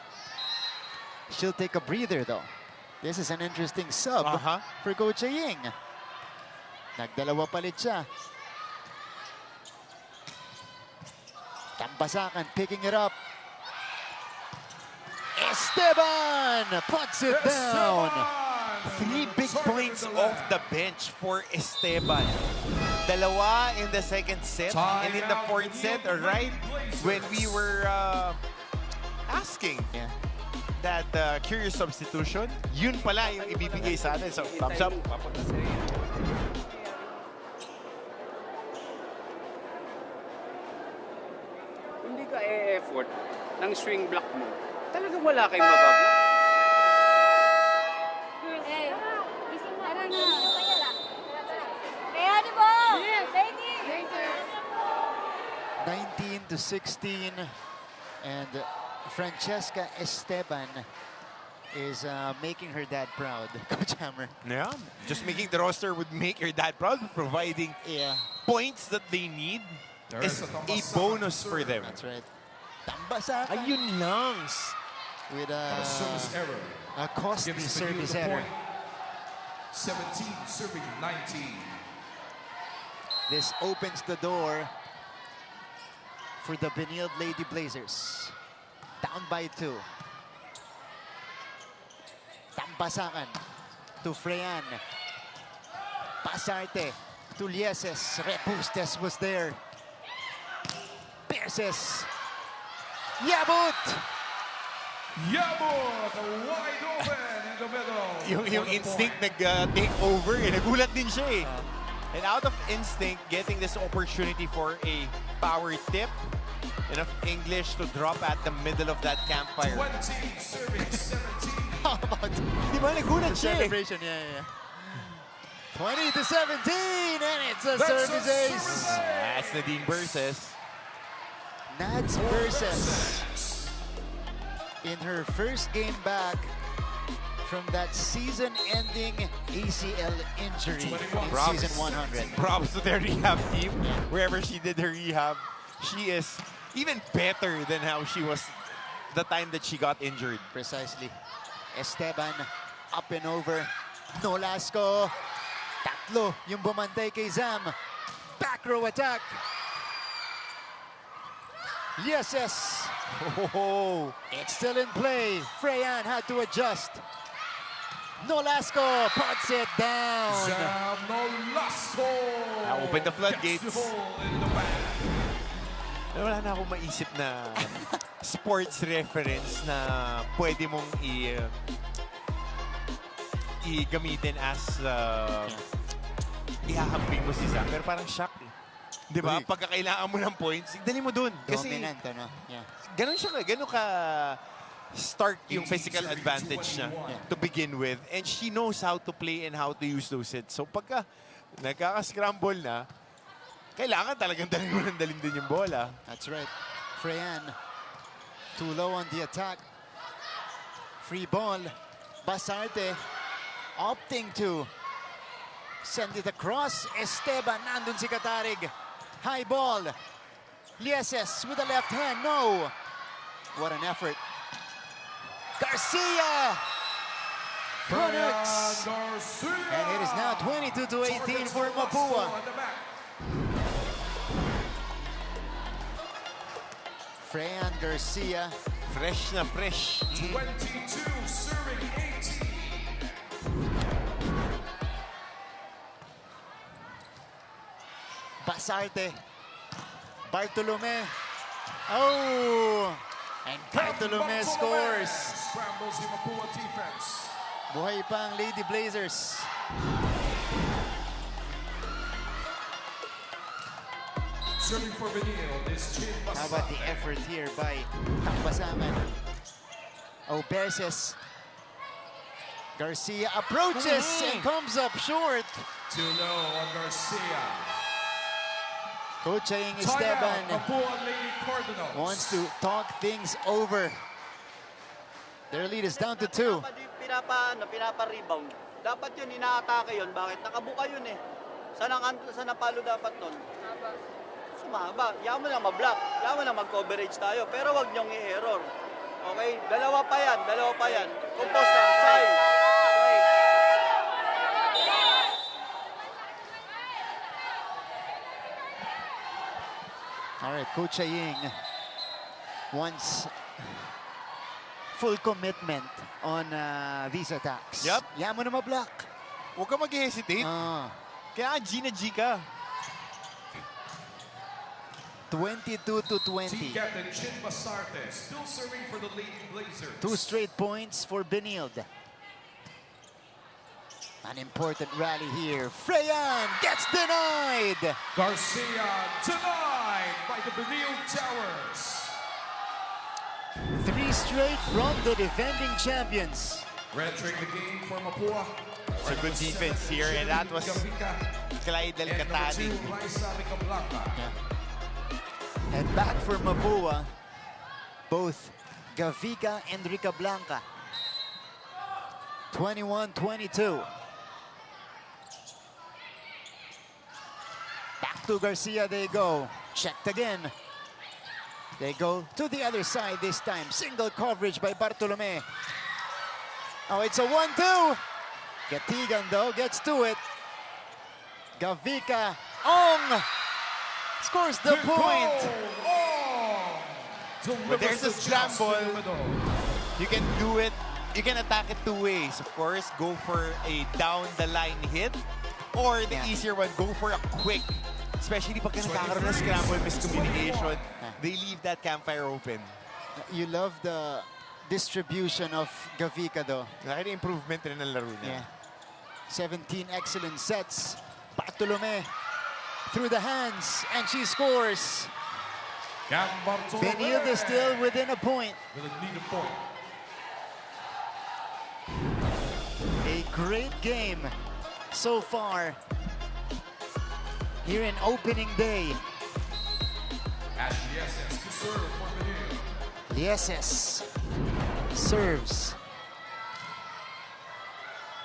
She'll take a breather though. This is an interesting sub for Coach Ying. Nagdalawa palit siya. Tambasakan picking it up. Esteban puts it down. 3 big points off the bench for Esteban. Dalawa in the second set and in the fourth set, right? When we were asking that curious substitution, yun pala yung ibibigay sa atin. So, thumbs up. Hindi ka e-effort ng swing block mo. Talagang wala kayong mabablock. 19 to 16, and Francesca Esteban is making her dad proud. Coach Hammer. Yeah, just making the roster would make your dad proud, providing points that they need is a bonus for them. That's right. Tambasakan Ayun lang. with service error. a costly Gives service Benilde the error. point. 17 serving 19. This opens the door for the Benilde Lady Blazers. Down by 2. Tambasakan to Freyan. Pasarte to Lieses. Repustes was there. Perses. Yabut! Yabut wide open in the middle. Yung instinct nag-take over, nagulat din siya eh. And out of instinct, getting this opportunity for a power tip, enough English to drop at the middle of that campfire. 20 serving 17. How about Di ba nagulat siya eh? celebration? Yeah. 20 to 17, and it's a That's service a ace. service ace. That's Nadine versus. Nads versus in her first game back from that season-ending ACL injury in Props. season 100. Props to their rehab team. Wherever she did her rehab, she is even better than how she was the time that she got injured. Precisely. Esteban, up and over. Nolasco. Tatlo yung bumantay kay Zam. Back row attack. Yes. Oh, It's still in play. Freyan had to adjust. Nolasco puts it down. Sam Nolasco. open the floodgates. Gets the ball in the back. wala na akong maisip na sports reference na pwede mong i-gamitin as ihahambing mo si Zach. Pero parang shock eh. Di ba? Uy. Pagka kailangan mo ng points, dali mo dun. Kasi Dominant, ano? Yeah. ganun siya, ganun ka stark yung physical advantage niya to begin with. And she knows how to play and how to use those hits. So pagka nagkaka-scramble na, kailangan talagang dalhin din yung bola. That's right. Freyan, too low on the attack. Free ball. Basarte opting to send it across. Esteban, nandun si Katarig. High ball. Lieses with the left hand. No. What an effort. Garcia. Connects. Garcia. And it is now 22-18 for Mapua. Freyan Garcia. Fresh na fresh. 22 serving 18. Basarte. Bartolome. Oh! And Bartolome scores. Scrambles the Mapua defense. Buhay pa ang Lady Blazers. Serving for Benilde is Chin How about the effort here by Takbasaman? Oberses. Garcia approaches and comes up short. Too low on Garcia. Coaching Timeout, Esteban Mapua Lady Cardinals. wants to talk things over. Their lead is down to 2. Pinapa-rebound. Dapat yun, ina-atake yun. Bakit? Nakabuka yun eh. Sa napalo dapat nun? Sumaba. Yaman mo lang ma-block. Yaman mo lang mag-coverage tayo. Pero wag niyong i-error. Okay? Dalawa pa yan. Compose lang. Say. Okay. All right, Coach Aying wants full commitment on these attacks. Yup. Yan mo na ma-block. Huwag ka mag-hesitate. Kaya G na G ka. 22-20. Team captain Chin Basarte still serving for the Lady Blazers. 2 straight points for Benilde. An important rally here. Freyan gets denied. Garcia denied by the Benilde Towers. 3 straight from the defending champions. Entering the game for Mapua. It's a good defense here, and that was Clyde Del And number 2, Catani. Raisa Ricablanca. And back for Mapua, both Gavica and Rica Blanca. 21-22. Back to Garcia they go. Checked again. They go to the other side this time. Single coverage by Bartolome. Oh, it's a 1-2. Gatigan though gets to it. Gavica. Ong scores the point. But there's a scramble. You can do it. You can attack it 2 ways. Of course, go for a down-the-line hit. Or the easier one, go for a quick. Especially pag nagkakaroon ng scramble, miscommunication. They leave that campfire open. You love the distribution of Gavica though. Improvement rin ang laro niya. Yeah. 17 excellent sets. Bartolome through the hands and she scores. Benilde still within a point. With a needed point. A great game so far here in opening day. Ashley Essex to serve for Benilde. Lieses serves.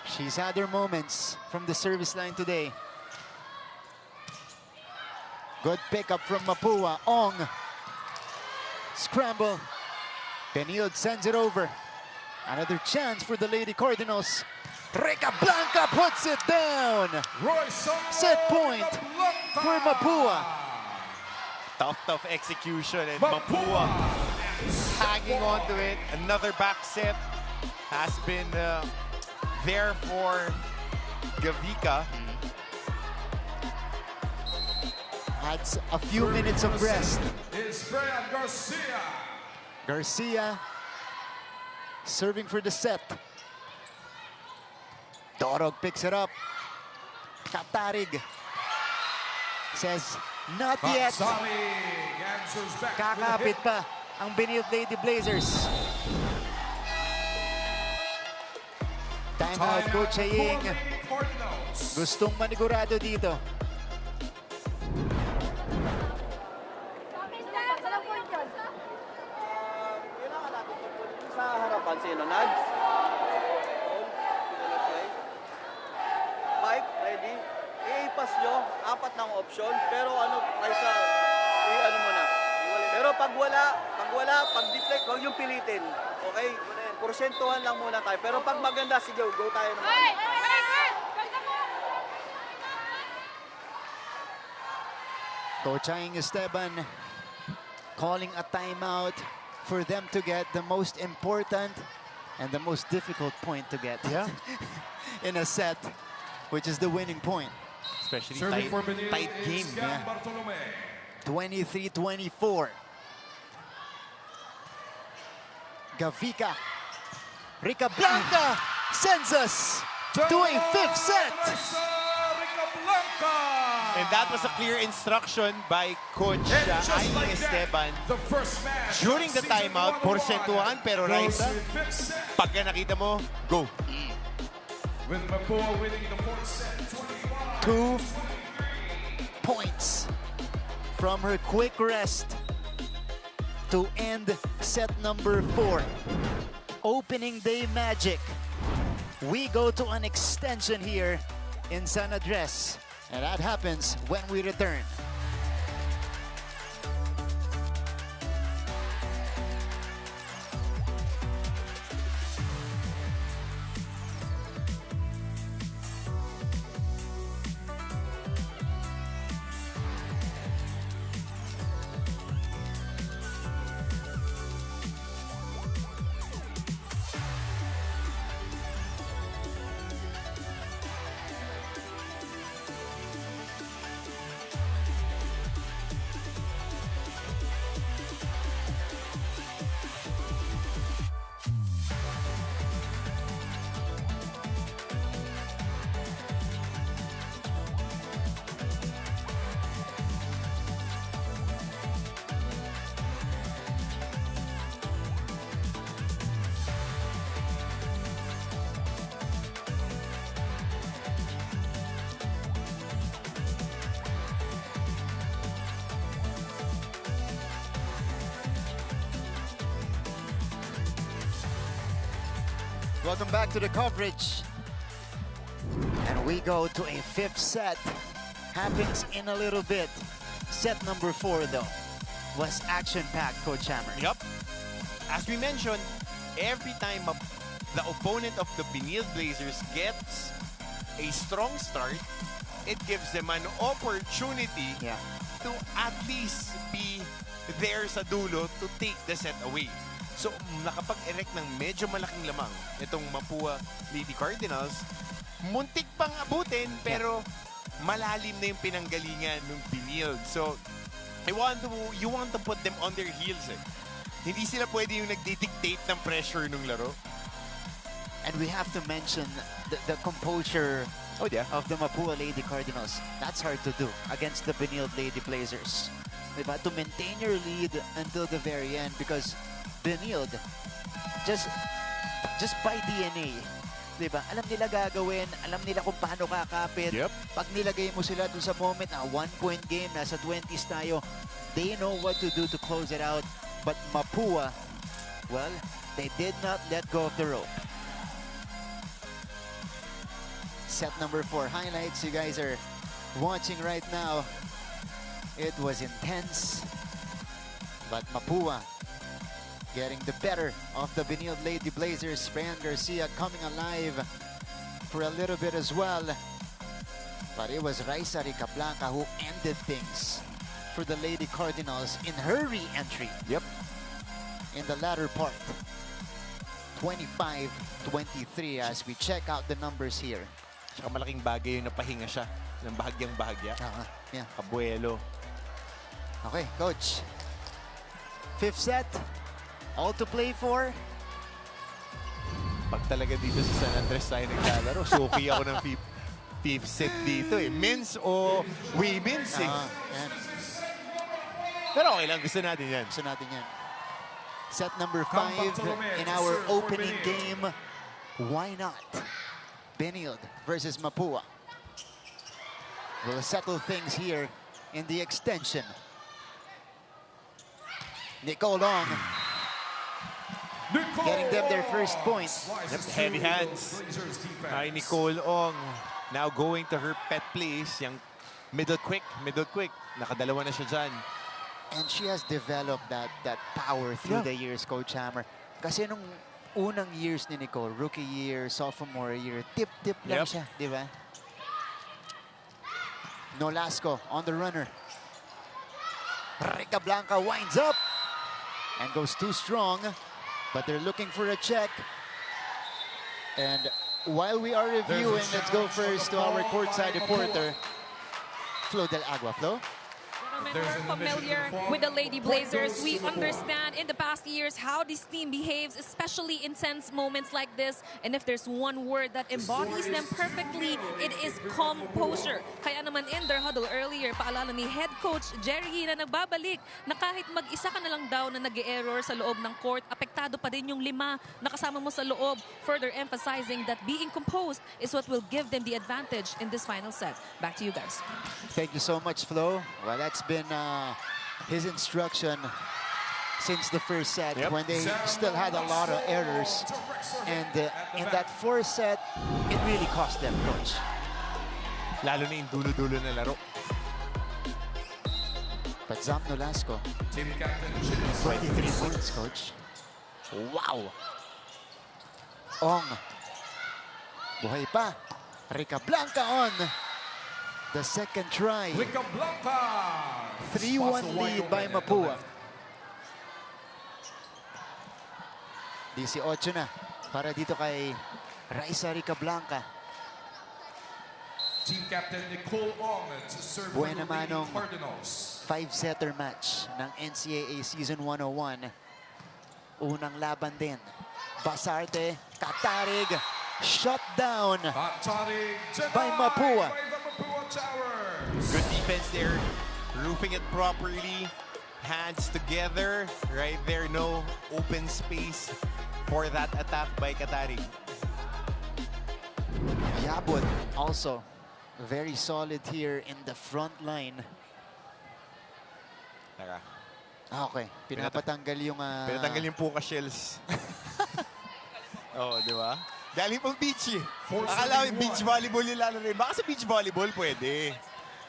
She's had her moments from the service line today. Good pickup from Mapua. Ong. Scramble. Benilde sends it over. Another chance for the Lady Cardinals. Rica Blanca puts it down. Set point for Mapua. Tough execution, and Mapua hanging on to it. Another back set has been there for Gavika. Adds a few minutes of rest. Is Freya Garcia. Garcia serving for the set. Dorog picks it up. Katarig says, not yet. Salig answers back with a Kakapit hit. pa ang Benilde Lady Blazers. Timeout, Coach Aying. Cardinals. Gustong manigurado dito. Yun ang natin sa harapan sino, Nads? Mike, ready? I-pass nyo, 4 ng option, pero ano, kaysa, ano mo na. Pero pag pag deflect, huwag yung pilitin. Okay? Porsentuhan lang muna tayo. Pero pag maganda, sige, go tayo naman. Coach Aying Esteban calling a timeout for them to get the most important and the most difficult point to get in a set, which is the winning point. Especially Serving for Benilde tight is game. Gan Bartolome. 23-24. Gavika. Rica Blanca sends us to a 5th set. And that was a clear instruction by Coach Aying Esteban. The first match During the of season timeout, 101 porsentuhan, pero goes Raisa, to fifth set, pagka nakita mo, go. with Mapua winning the 4th set, 2 25. points from her quick rest to end set number 4. Opening day magic. We go to an extension here in San Andres, and that happens when we return. Welcome back to the coverage. And we go to a 5th set. Happens in a little bit. Set number 4, though, was action-packed, Coach Hammer. Yup. As we mentioned, every time the opponent of the Benilde Blazers gets a strong start, it gives them an opportunity to at least be there sa dulo to take the set away. So, nakapag-erect ng medyo malaking lamang itong Mapua Lady Cardinals. Muntik pang abutin, pero malalim na yung pinanggalingan ng Benilde. So, you want to put them on their heels. Hindi sila pwede yung nagdi-dictate ng pressure ng laro. And we have to mention the composure of the Mapua Lady Cardinals. That's hard to do against the Benilde Lady Blazers. Diba? To maintain your lead until the very end, because Benilde, just by DNA, diba? Alam nila gagawin, alam nila kung paano kakapit. Pag nilagay mo sila dun sa moment na 1-point game, nasa 20s tayo, they know what to do to close it out. But Mapua, well, They did not let go of the rope. Set number 4 highlights you guys are watching right now. It was intense, but Mapua getting the better of the Benilde Lady Blazers. Fran Garcia coming alive for a little bit as well. But it was Raisa Ricablanca who ended things for the Lady Cardinals in her re-entry. Yep. In the latter part. 25-23 as we check out the numbers here. Tsaka malaking bagay yung napahinga siya ng bahagyang bahagya. Yeah. Abuelo. Okay, coach. 5th set. All to play for. Pag talaga dito sa San Andres tayo naglalaro, suki ako ng fifth set dito eh. Men's o women's eh. Yan. Pero okay lang, gusto natin yan. Gusto natin yan. Set number 5 in our opening game. Why not? Benilde versus Mapua. We'll settle things here in the extension. Nicole Long getting them their first point. Yep, heavy hands. Ay, Nicole Ong now going to her pet place, yung middle quick. Nakadalawa na siya dyan. And she has developed that power through the years, Coach Hammer. Kasi nung unang years ni Nicole, rookie year, sophomore year, tip-tip lang siya, di ba? Nolasco on the runner. Ricablanca winds up and goes too strong, but they're looking for a check. And while we are reviewing, let's go first to our courtside reporter, Flo Del Agua. Flo? We're familiar with the Lady Blazers. We understand in the past years how this team behaves, especially in tense moments like this. And if there's one word that embodies them perfectly, it is composure. Kaya naman in their huddle earlier, paalala ni head coach Jerry na nagbabalik na kahit mag-isa ka na lang daw na nag-error sa loob ng court, apektado pa din yung 5 na kasama mo sa loob, further emphasizing that being composed is what will give them the advantage in this final set. Back to you guys. Thank you so much, Flo. Well, that's been his instruction since the first set when they still had a lot of errors. And in that 4th set, it really cost them, coach. Lalo na yung dulo-dulo na laro. But Zam Nolasco, Team captain 23 points, coach. Wow! Ong. Buhay pa. Ricablanca on the second try. Ricablanca. 3-1 lead by Mapua. 18 na para dito kay Raisa Ricablanca. Team captain Nicole Ong to serve for Buhay the naman Lady ng Cardinals. 5-setter match ng NCAA Season 101. Unang laban din. Basarte, Katarig, shut down Katarig by Mapua. by the Mapua Towers. Good defense there. Roofing it properly. Hands together. Right there, no open space for that attack by Katarig. Yabut also very solid here in the front line. Tara. Okay, pinapatanggal yung... Pinatanggal yung puka shells. Oo, di ba? Galing pang beach eh. Akala ko yung beach volleyball yung lalo rin. Baka sa beach volleyball pwede.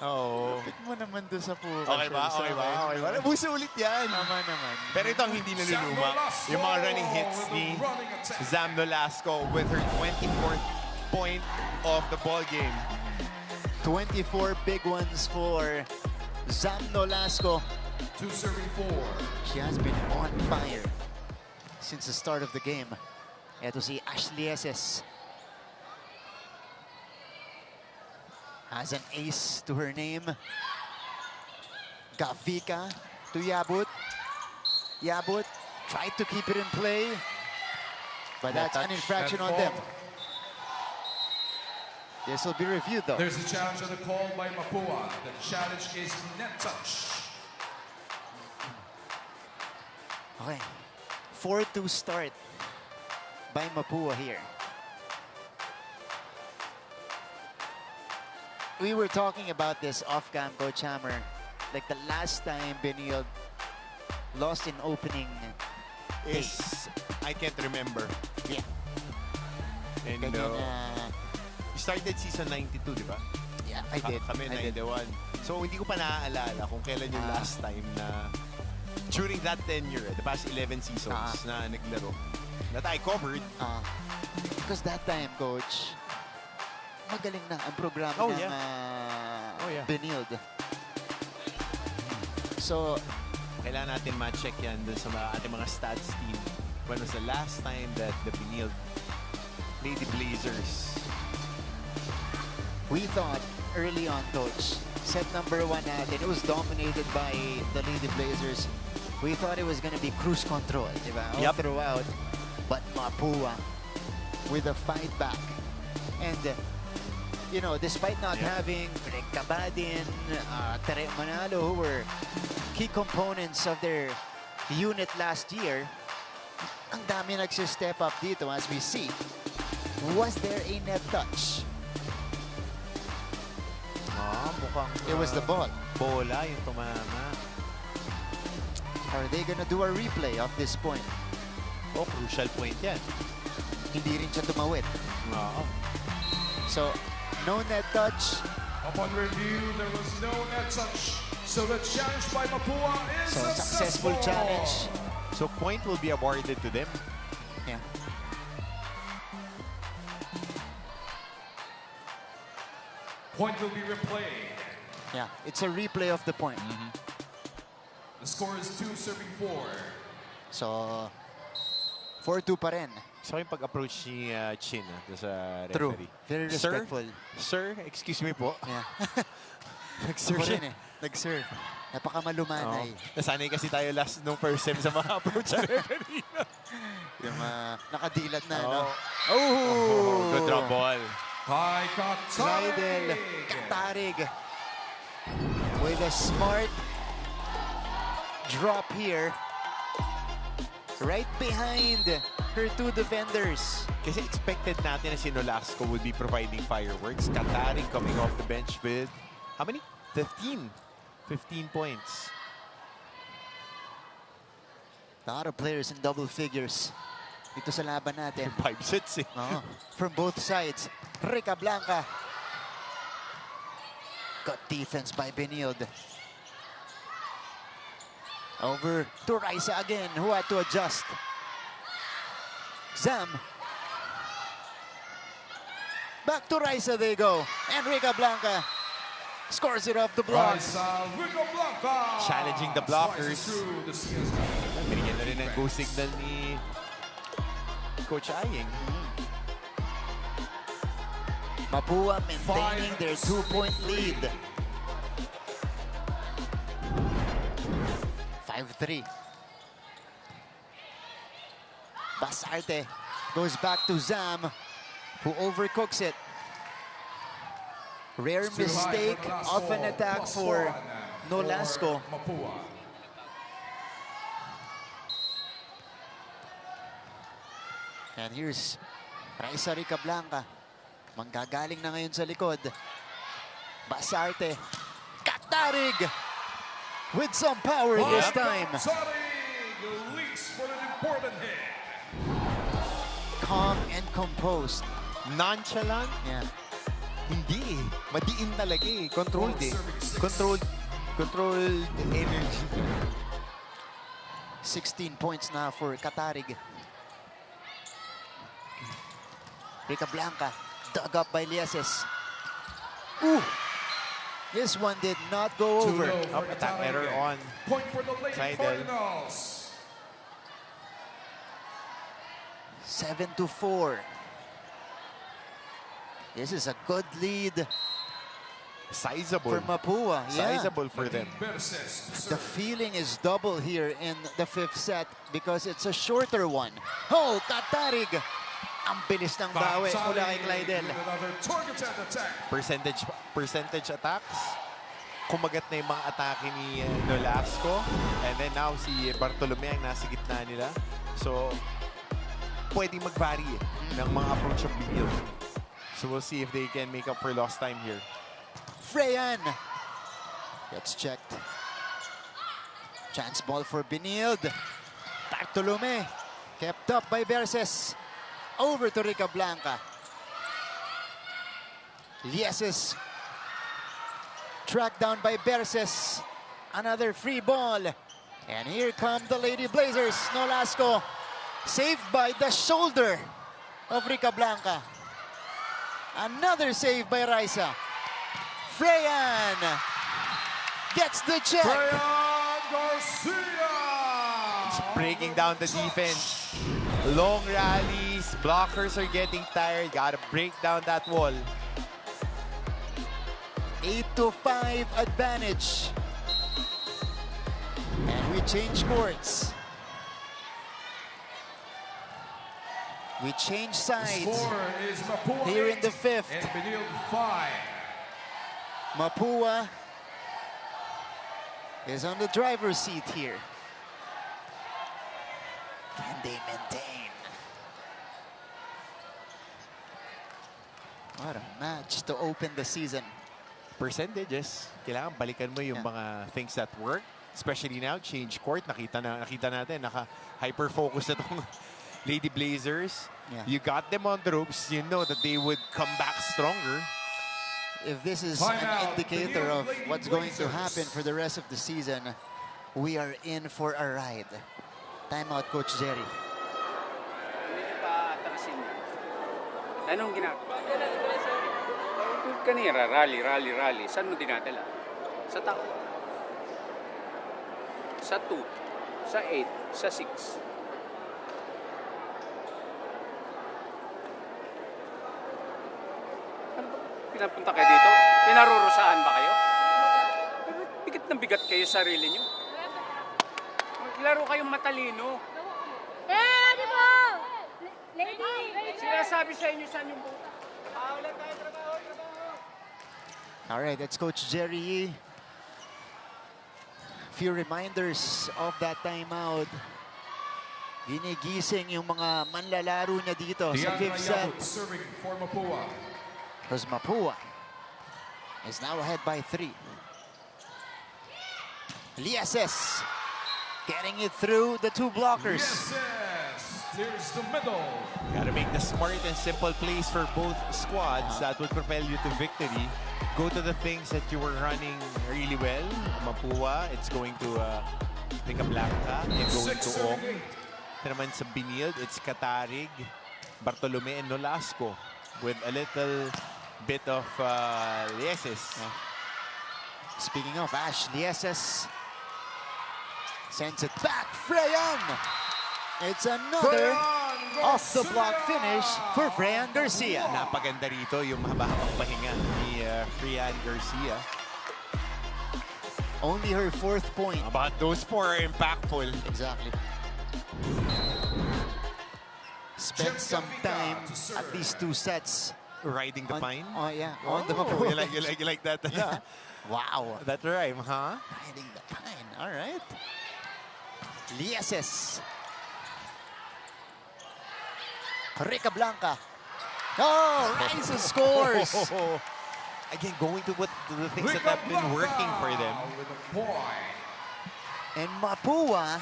Oo. Pick mo naman doon sa puka. Okay ba? Okay ba? Okay ba? Nabuso ulit yan. Tama naman. Pero ito ang hindi naluluma. Yung mga running hits ni Zam Nolasco with her 24th point of the ball game. 24 big ones for Zam Nolasco. 2 serving 4. She has been on fire since the start of the game. Ito si Ashley Eses. Has an ace to her name. Gafika to Yabut. Yabut tried to keep it in play, but that's an infraction on them. This will be reviewed though. There's a challenge on the call by Mapua. The challenge is net touch. Okay, 4-2 start by Mapua here. We were talking about this off-cam, Coach Hammer. Like the last time Benilde lost in opening Is I can't remember. Yeah. And Ganyan you started season 92, di ba? yeah, I did. Kami I did. 91. So hindi ko pa naaalala kung kailan yung last time na during that tenure, the past 11 seasons na naglaro, that I covered. Because that time, Coach, magaling na ang programa ng Benilde. So, Kailangan natin ma-check yan dun sa ating mga stats team. When was the last time that the Benilde Lady Blazers? we thought early on, Coach, set number 1 natin, it was dominated by the Lady Blazers. We thought it was going to be cruise control, di ba? All throughout. But Mapua with a fight back. And, you know, despite not having Rick Cabadin, Tere Manalo, who were key components of their unit last year, ang dami nagsistep up dito as we see. Was there a net touch? Mukhang It was the ball. bola yung tumama. Are they gonna do a replay of this point? Crucial point yan. Hindi rin siya tumawid. Oo. So, no net touch. Upon review, there was no net touch. So the challenge by Mapua is So, successful challenge. So point will be awarded to them. Yeah. Point will be replayed. Yeah, it's a replay of the point. The score is 2 serving 4. So, 4-2 pa rin. So yung pag-approach ni Chin sa True. referee. Very respectful. Sir, excuse me po. Yeah. Nag-sir Ako siya. rin eh. Nag-sir. Napakamalumanay. Nasanay kasi tayo last nung first time sa mga approach sa referee. Yung nakadilat na, no? Oh, good drop ball. By Slidel. Katarig. With a smart drop here. Right behind her two defenders. Kasi expected natin na si Nolasco would be providing fireworks. Kataring coming off the bench with, how many? 15. 15 points. A lot of players in double figures. Dito sa laban natin. 5 sets eh. From both sides. Rica Blanca. Good defense by Benilde. Over to Raisa again, who had to adjust. Zam. Back to Raisa they go. And Rica Blanca scores it off the block. Challenging the blockers. Binigyan na rin ng go signal ni Coach Aying. Mapua maintaining their 2-point lead. 5-3. Basarte goes back to Zam, who overcooks it. Rare mistake of an attack for Nolasco. And here's Raisa Rica Blanca. Manggagaling na ngayon sa likod. Basarte. Katarig! With some power this time. Leaks for an important hit. Calm and composed. Nonchalant? Yeah. Hindi eh. Madiin talaga eh. Controlled eh. Controlled energy. 16 points na for Katarig. Rica Blanca dug up by Lieses. Ooh! This one did not go over. Attack error on. Point for the Lady Cardinals. Cardinals. 7-4. This is a good lead Sizable. for Mapua. Yeah. Sizable for them. The feeling is double here in the fifth set because it's a shorter one. Oh, Katarig! Ang bilis ng bawi mula kay Clydel. Percentage attacks. Kumagat na yung mga atake ni Nolasco. And then now si Bartolome ang nasa gitna nila. So, pwedeng mag-vary ng mga approach of Benilde. So we'll see if they can make up for lost time here. Freyan gets checked. Chance ball for Benilde. Bartolome Kept up by Verses. Over to Rica Blanca. Lieses. Tracked down by Verses. Another free ball. And here come the Lady Blazers. Nolasco. Saved by the shoulder of Rica Blanca. Another save by Raisa. Freyan gets the check. Brian Garcia! Breaking down the defense. Long rallies. Blockers are getting tired. Gotta break down that wall. 8-5 advantage. And we change courts. We change sides. Score is Mapua Here in 8 the fifth. and Benilde 5. Mapua is on the driver's seat here. Can they maintain? What a match to open the season. Percentages. Kailangan balikan mo yung mga things that work. Especially now, change court. Nakita natin, naka-hyper-focus na itong Lady Blazers. Yeah. You got them on the ropes. You know that they would come back stronger. If this is Time an out. indicator of Lady what's going to Blazers. happen for the rest of the season, we are in for a ride. Timeout, Coach Jerry. Hindi nyo pa atrasin yan. Anong ginagawa? Kanira, rally. Saan mo dinadala? Sa tao. Sa 2, sa 8, sa 6. Ano ba? Pinapunta kayo dito? Pinarurusahan ba kayo? Bigat na bigat kayo sa sarili nyo. Maglaro kayong matalino. Eh, di ba? Lady! Sinasabi sa inyo saan yung buta. All right, that's Coach Jerry Yee. Few reminders of that timeout. Ginigising yung mga manlalaro niya dito sa Diana fifth set. Yabut serving for Mapua. Because Mapua is now ahead by 3. Lieses getting it through the 2 blockers. Yes, there's the middle. Gotta make the smart and simple plays for both squads. That would propel you to victory. Go to the things that you were running really well. Mapua, it's going to Rica Blanca. And going to Ong. Ito naman sa Benilde, it's Katarig, Bartolome, and Nolasco. With a little bit of Lieses. Speaking of Ash, Lieses sends it back. Freyan! It's another off-the-block finish for Freyan Garcia. Napaganda rito yung mahaba-habang pahinga ni Freyan Garcia. Only her 4th point. About those 4 are impactful. Exactly. Spent some time, at least 2 sets. Riding the pine. Oh yeah, on the Oh, Mapua. you like that? Yeah. Wow. That rhyme, huh? Riding the pine. All right. Lieses. Rica Blanca. Oh, Raisa scores. Again, going to the things that have been working for them. With a point. And Mapua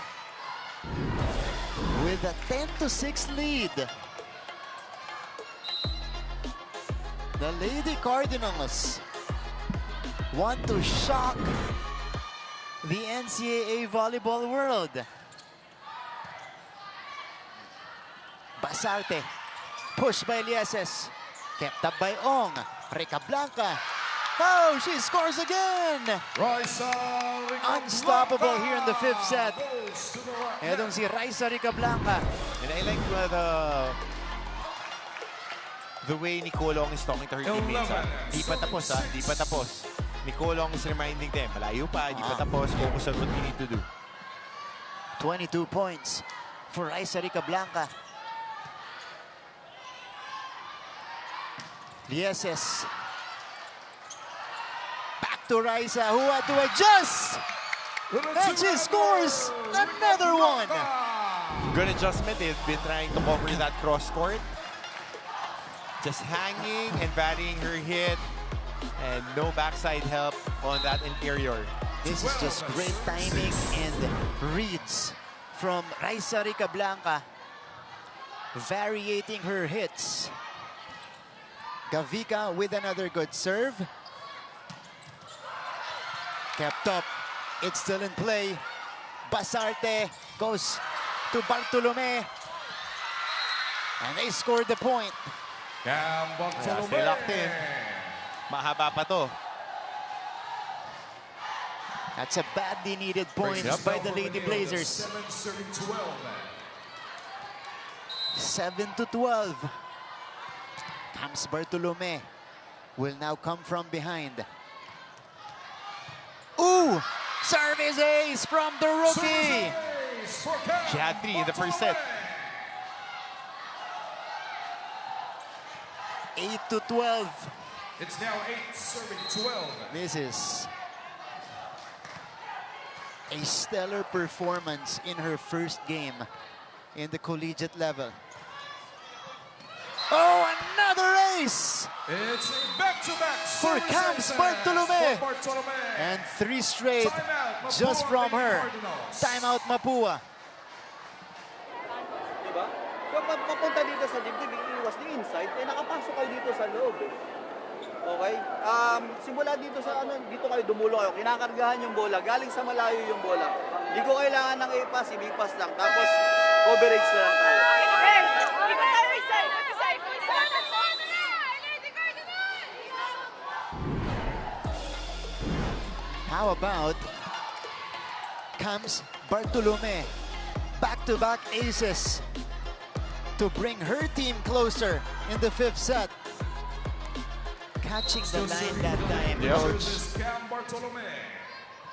with a 10-6 lead. The Lady Cardinals want to shock the NCAA volleyball world. Basarte, pushed by Lieses, kept up by Ong. Rica Blanca. Oh, she scores again! Raisa Rica Unstoppable Blanca here in the 5th set. goes to the rack. Edong si Raisa Rica Blanca. And I like the way Nicolong is talking to her teammates. Di pa tapos, ha? Di pa tapos. Nicolong is reminding them, malayo pa, di pa tapos, focus on what you need to do. 22 points for Raisa Rica Blanca. Lieses. Back to Raisa, who had to adjust. And she scores another one. Good adjustment. They've been trying to cover that cross court. Just hanging and varying her hit. And no backside help on that interior. This is just great timing and reads from Raisa Rica Blanca. variating her hits. Gavika with another good serve. Kept up. It's still in play. Basarte goes to Bartolome. And they scored the point. Cam Bartolome. Stay locked in. Mahaba pa to. That's a badly needed point by the Lady Blazers. 7-12. Comes Bartolome. Will now come from behind. Ooh! Service ace from the rookie! She had 3 in the first set. 8-12. It's now 8 serving 12. This is a stellar performance in her first game in the collegiate level. Oh, another ace! It's a back-to-back For Camps Bartolome. And 3 straight just from her. Timeout Mapua. Diba? Kung mapunta dito sa dibdib, iiwas ni inside, eh nakapasok kayo dito sa loob eh. Okay? Simula dito sa dito kayo dumulong kayo, kinakargahan yung bola, galing sa malayo yung bola. Hindi ko kailangan ng A-pass, B-pass lang. Tapos coverage na lang tayo. How about comes Bartolome? Back-to-back aces to bring her team closer in the 5th set. Catching the line that time, coach.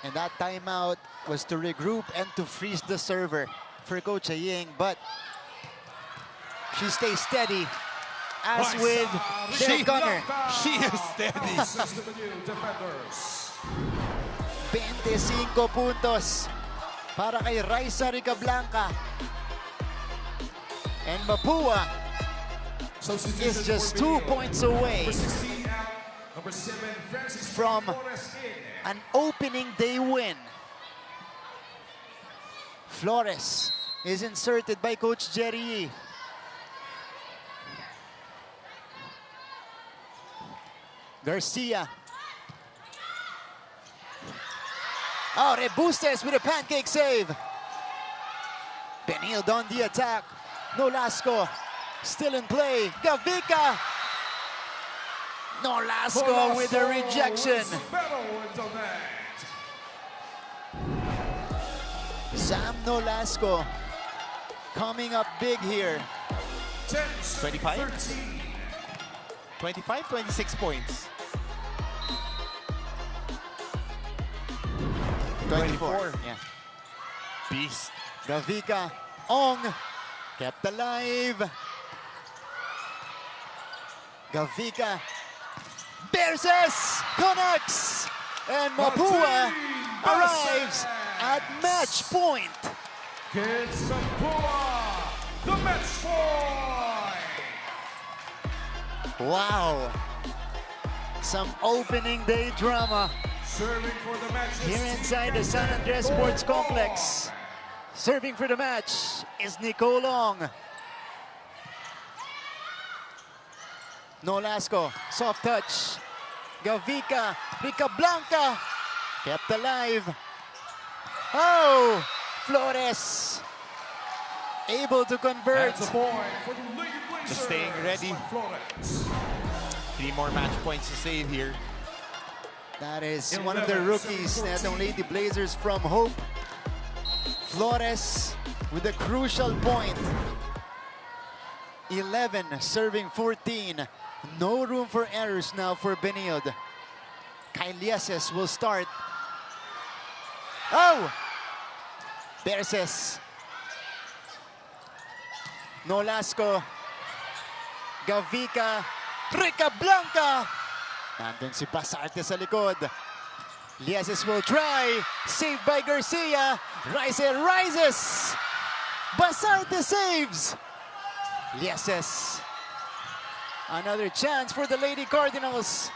And that timeout was to regroup and to freeze the server for Coach Aying, but she stays steady, as with Del Gunner. She is steady. 25 puntos para kay Raisa Ricablanca. And Mapua is just 2 points away from an opening day win. Flores is inserted by Coach Jerry Yee. Garcia. Oh, Rebustes with a pancake save. Benilde on the attack. Nolasco still in play. Gavika. Nolasco with a rejection. Sam Nolasco coming up big here. 25? 25, 26 points. 24. Yeah. Beast. Gavika. Ong. Kept alive. Gavika. Berses connects. And Mapua arrives at match point. It's Mapua, the match point. Wow. Some opening day drama Serving for the match here inside the San Andres Sports Complex. Serving for the match is Nicole Ong. Nolasco, soft touch. Gavika, Ricablanca, kept alive. Oh, Flores able to convert. That's a point for the Lady Blazers. Just staying ready. Flores. 3 more match points to save here. That is one of the rookies, netong Lady Blazers from Hope. Flores with a crucial point. 11 serving 14. No room for errors now for Benilde. Kailieses will start. Oh! Berses. Nolasco. Gavika. Ricablanca. Nandun si Basarte sa likod. Lieses will try. Saved by Garcia. Rises. Basarte saves. Lieses. Another chance for the Lady Cardinals.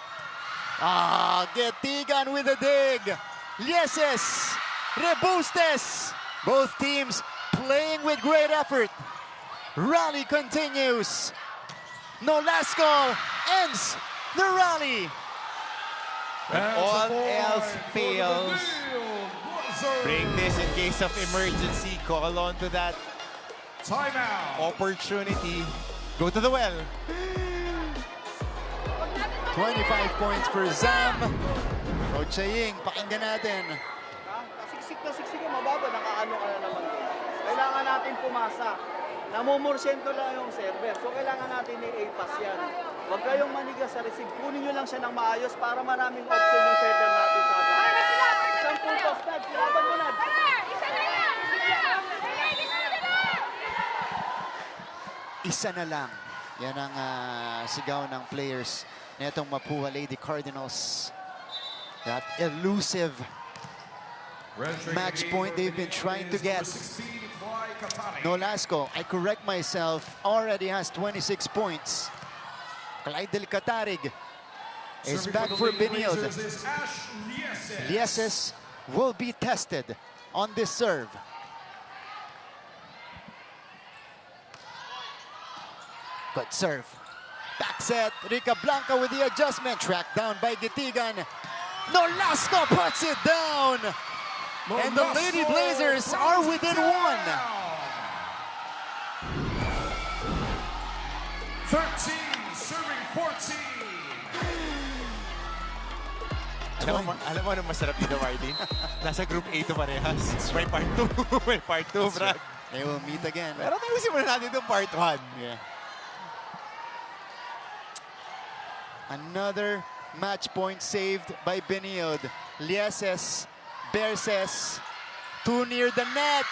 Getigan with a dig. Lieses. Rebustes. Both teams playing with great effort. Rally continues. Nolasco ends the rally. When all else fails, bring this in case of emergency. Call on to that Timeout. opportunity. Go to the well. 25 points for Zam. Coach Ying, pakinggan natin. Siksik na mababa, nakaano ka na naman. Kailangan natin pumasa. Namumursyento lang yung server. So kailangan natin i-pass yan. Huwag kayong manigas sa receive. Kunin nyo lang siya ng maayos para maraming option yung setter natin sa atin. Isang puntos, Nad. Silaban mo, Nad. Isa na lang. Yan ang sigaw ng players na itong Mapua Lady Cardinals. That elusive match point they've been trying to get. Nolasco, I correct myself, already has 26 points. Clyde Del Catarig is back for Benilde. Lieses will be tested on this serve. Good serve. Back set, Rica Blanca with the adjustment. Tracked down by Gitigan. Nolasco puts it down. And the Lady Blazers are within one. 13, serving 14. Alam mo anong masarap dito, Martin? Nasa Group A to parehas. May part 2. May part 2, Brad. They will meet again. Pero tapusin muna natin itong part 1. Yeah. Another match point saved by Benilde. Lieses, Berses, too near the net.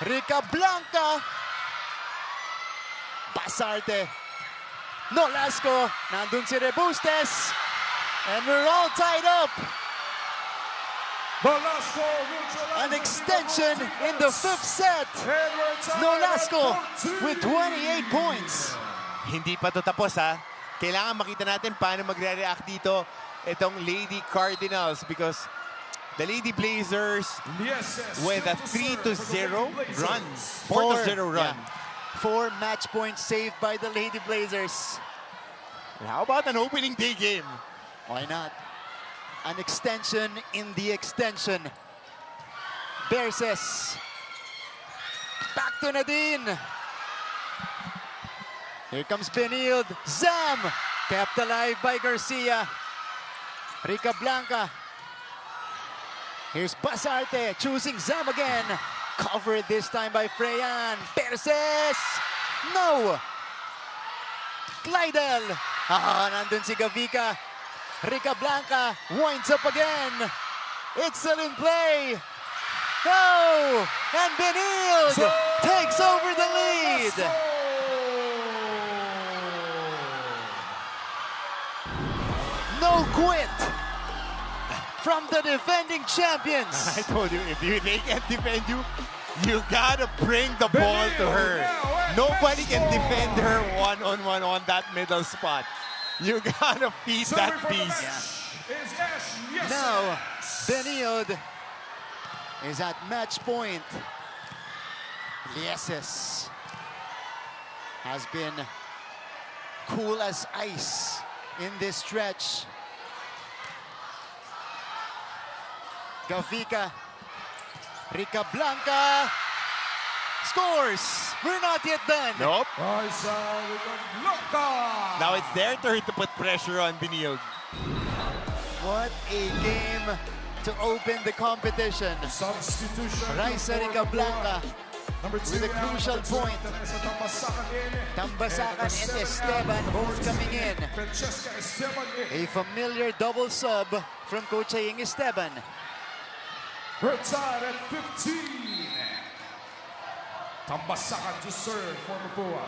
Rica Blanca. Basarte. Nolasco. Nandun si Rebustes. And we're all tied up. An extension in the 5th set. Nolasco with 28 points. Hindi pa to tapos, ha? Kailangan makita natin paano magre-react dito itong Lady Cardinals because the Lady Blazers with a 3-0 run. 4-0 run. Yeah. 4 match points saved by the Lady Blazers. And how about an opening day game? Why not? An extension in the extension. Berses. Back to Nadine. Here comes Benilde. Zam! Kept alive by Garcia. Rica Blanca. Here's Basarte choosing Zam again. Covered this time by Freyan. Berses! No! Clydel. Nandun si Gavica. Rica Blanca winds up again. It's still in play. No! And Benilde takes over the lead. No quit from the defending champions. I told you, if they can't defend you, you gotta bring the ball to her. Nobody can defend her one-on-one on that middle spot. You gotta feed that beast. Now, Benilde is at match point. Lieses has been cool as ice in this stretch. Gavica, Rica Blanca scores. We're not yet done. Nope. Now it's their turn to put pressure on Benilde. What a game to open the competition. Substitution. Raisa Rica Blanca with a crucial point. Tambasakan and Esteban both coming in. A familiar double sub from Coach Ying Esteban. Retired at 15. Tambasakan to serve for Mapua.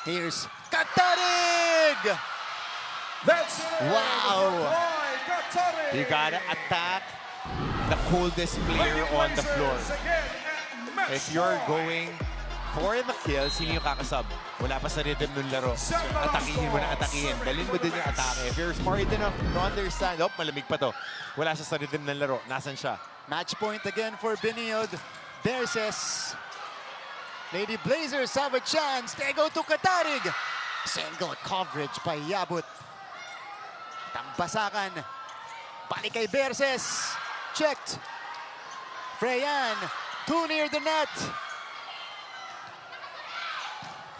Here's Catarig! That's it. Wow. You gotta attack the coldest player on the floor. If you're going for the kills, hindi yung kakasab. Wala pa sa rhythm ng laro. Atakihin mo na atakihin. Dalhin mo din yung atake. If you're smart enough to understand, malamig pa to. Wala siya sa rhythm ng laro. Nasaan siya? Match point again for Benilde. Berses. Lady Blazers have a chance. They go to Katarig. Single coverage by Yabut. Tambasakan. Balik kay Berses. Checked. Freyan. Too near the net.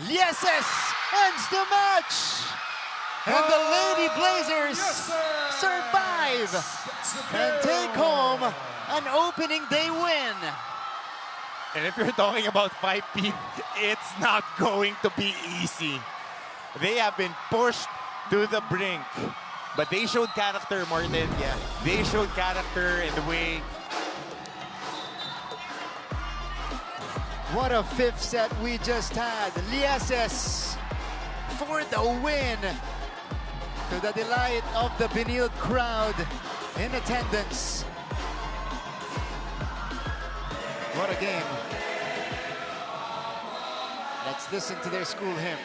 Yeses ends the match. And the Lady Blazers survive and take home an opening day win. And if you're talking about 5-peat, it's not going to be easy. They have been pushed to the brink. But they showed character, Martin. Yeah. They showed character in the way. What a fifth set we just had. Lieses for the win. To the delight of the Benilde crowd in attendance. What a game. Let's listen to their school hymn.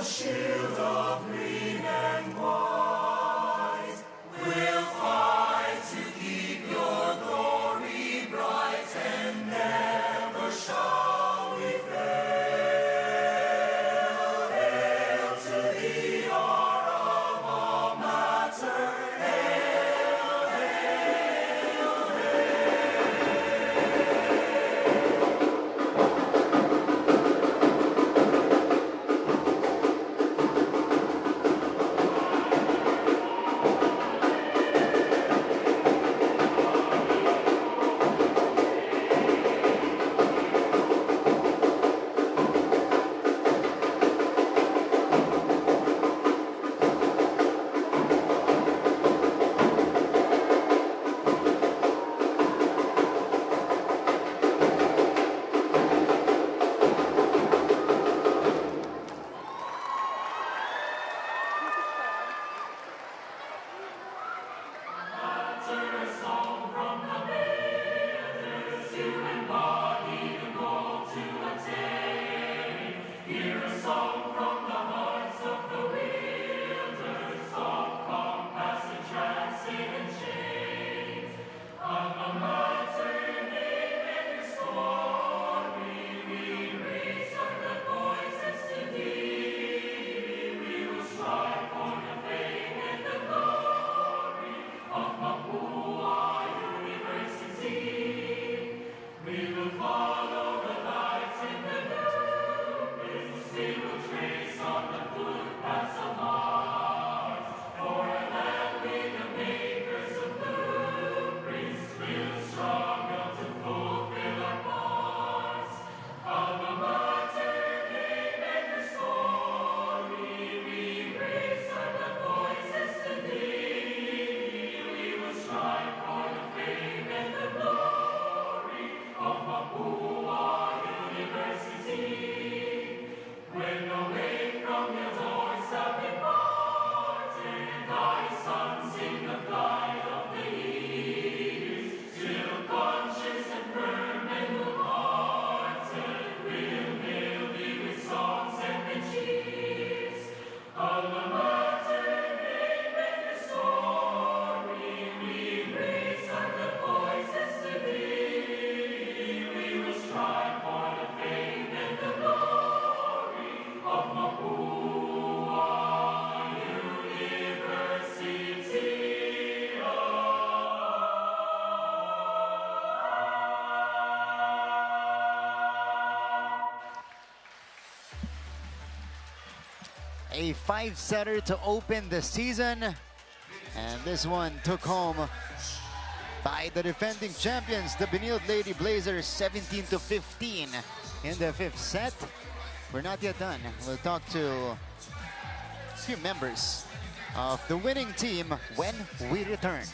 Shield of green and white, we'll fight to keep your glory bright, and never shall we fail. Hail to thee, our alma mater. Hail, hail, A 5-setter to open the season. And this one took home by the defending champions, the Benilde Lady Blazers, 17-15 in the 5th set. We're not yet done. We'll talk to a few members of the winning team when we return.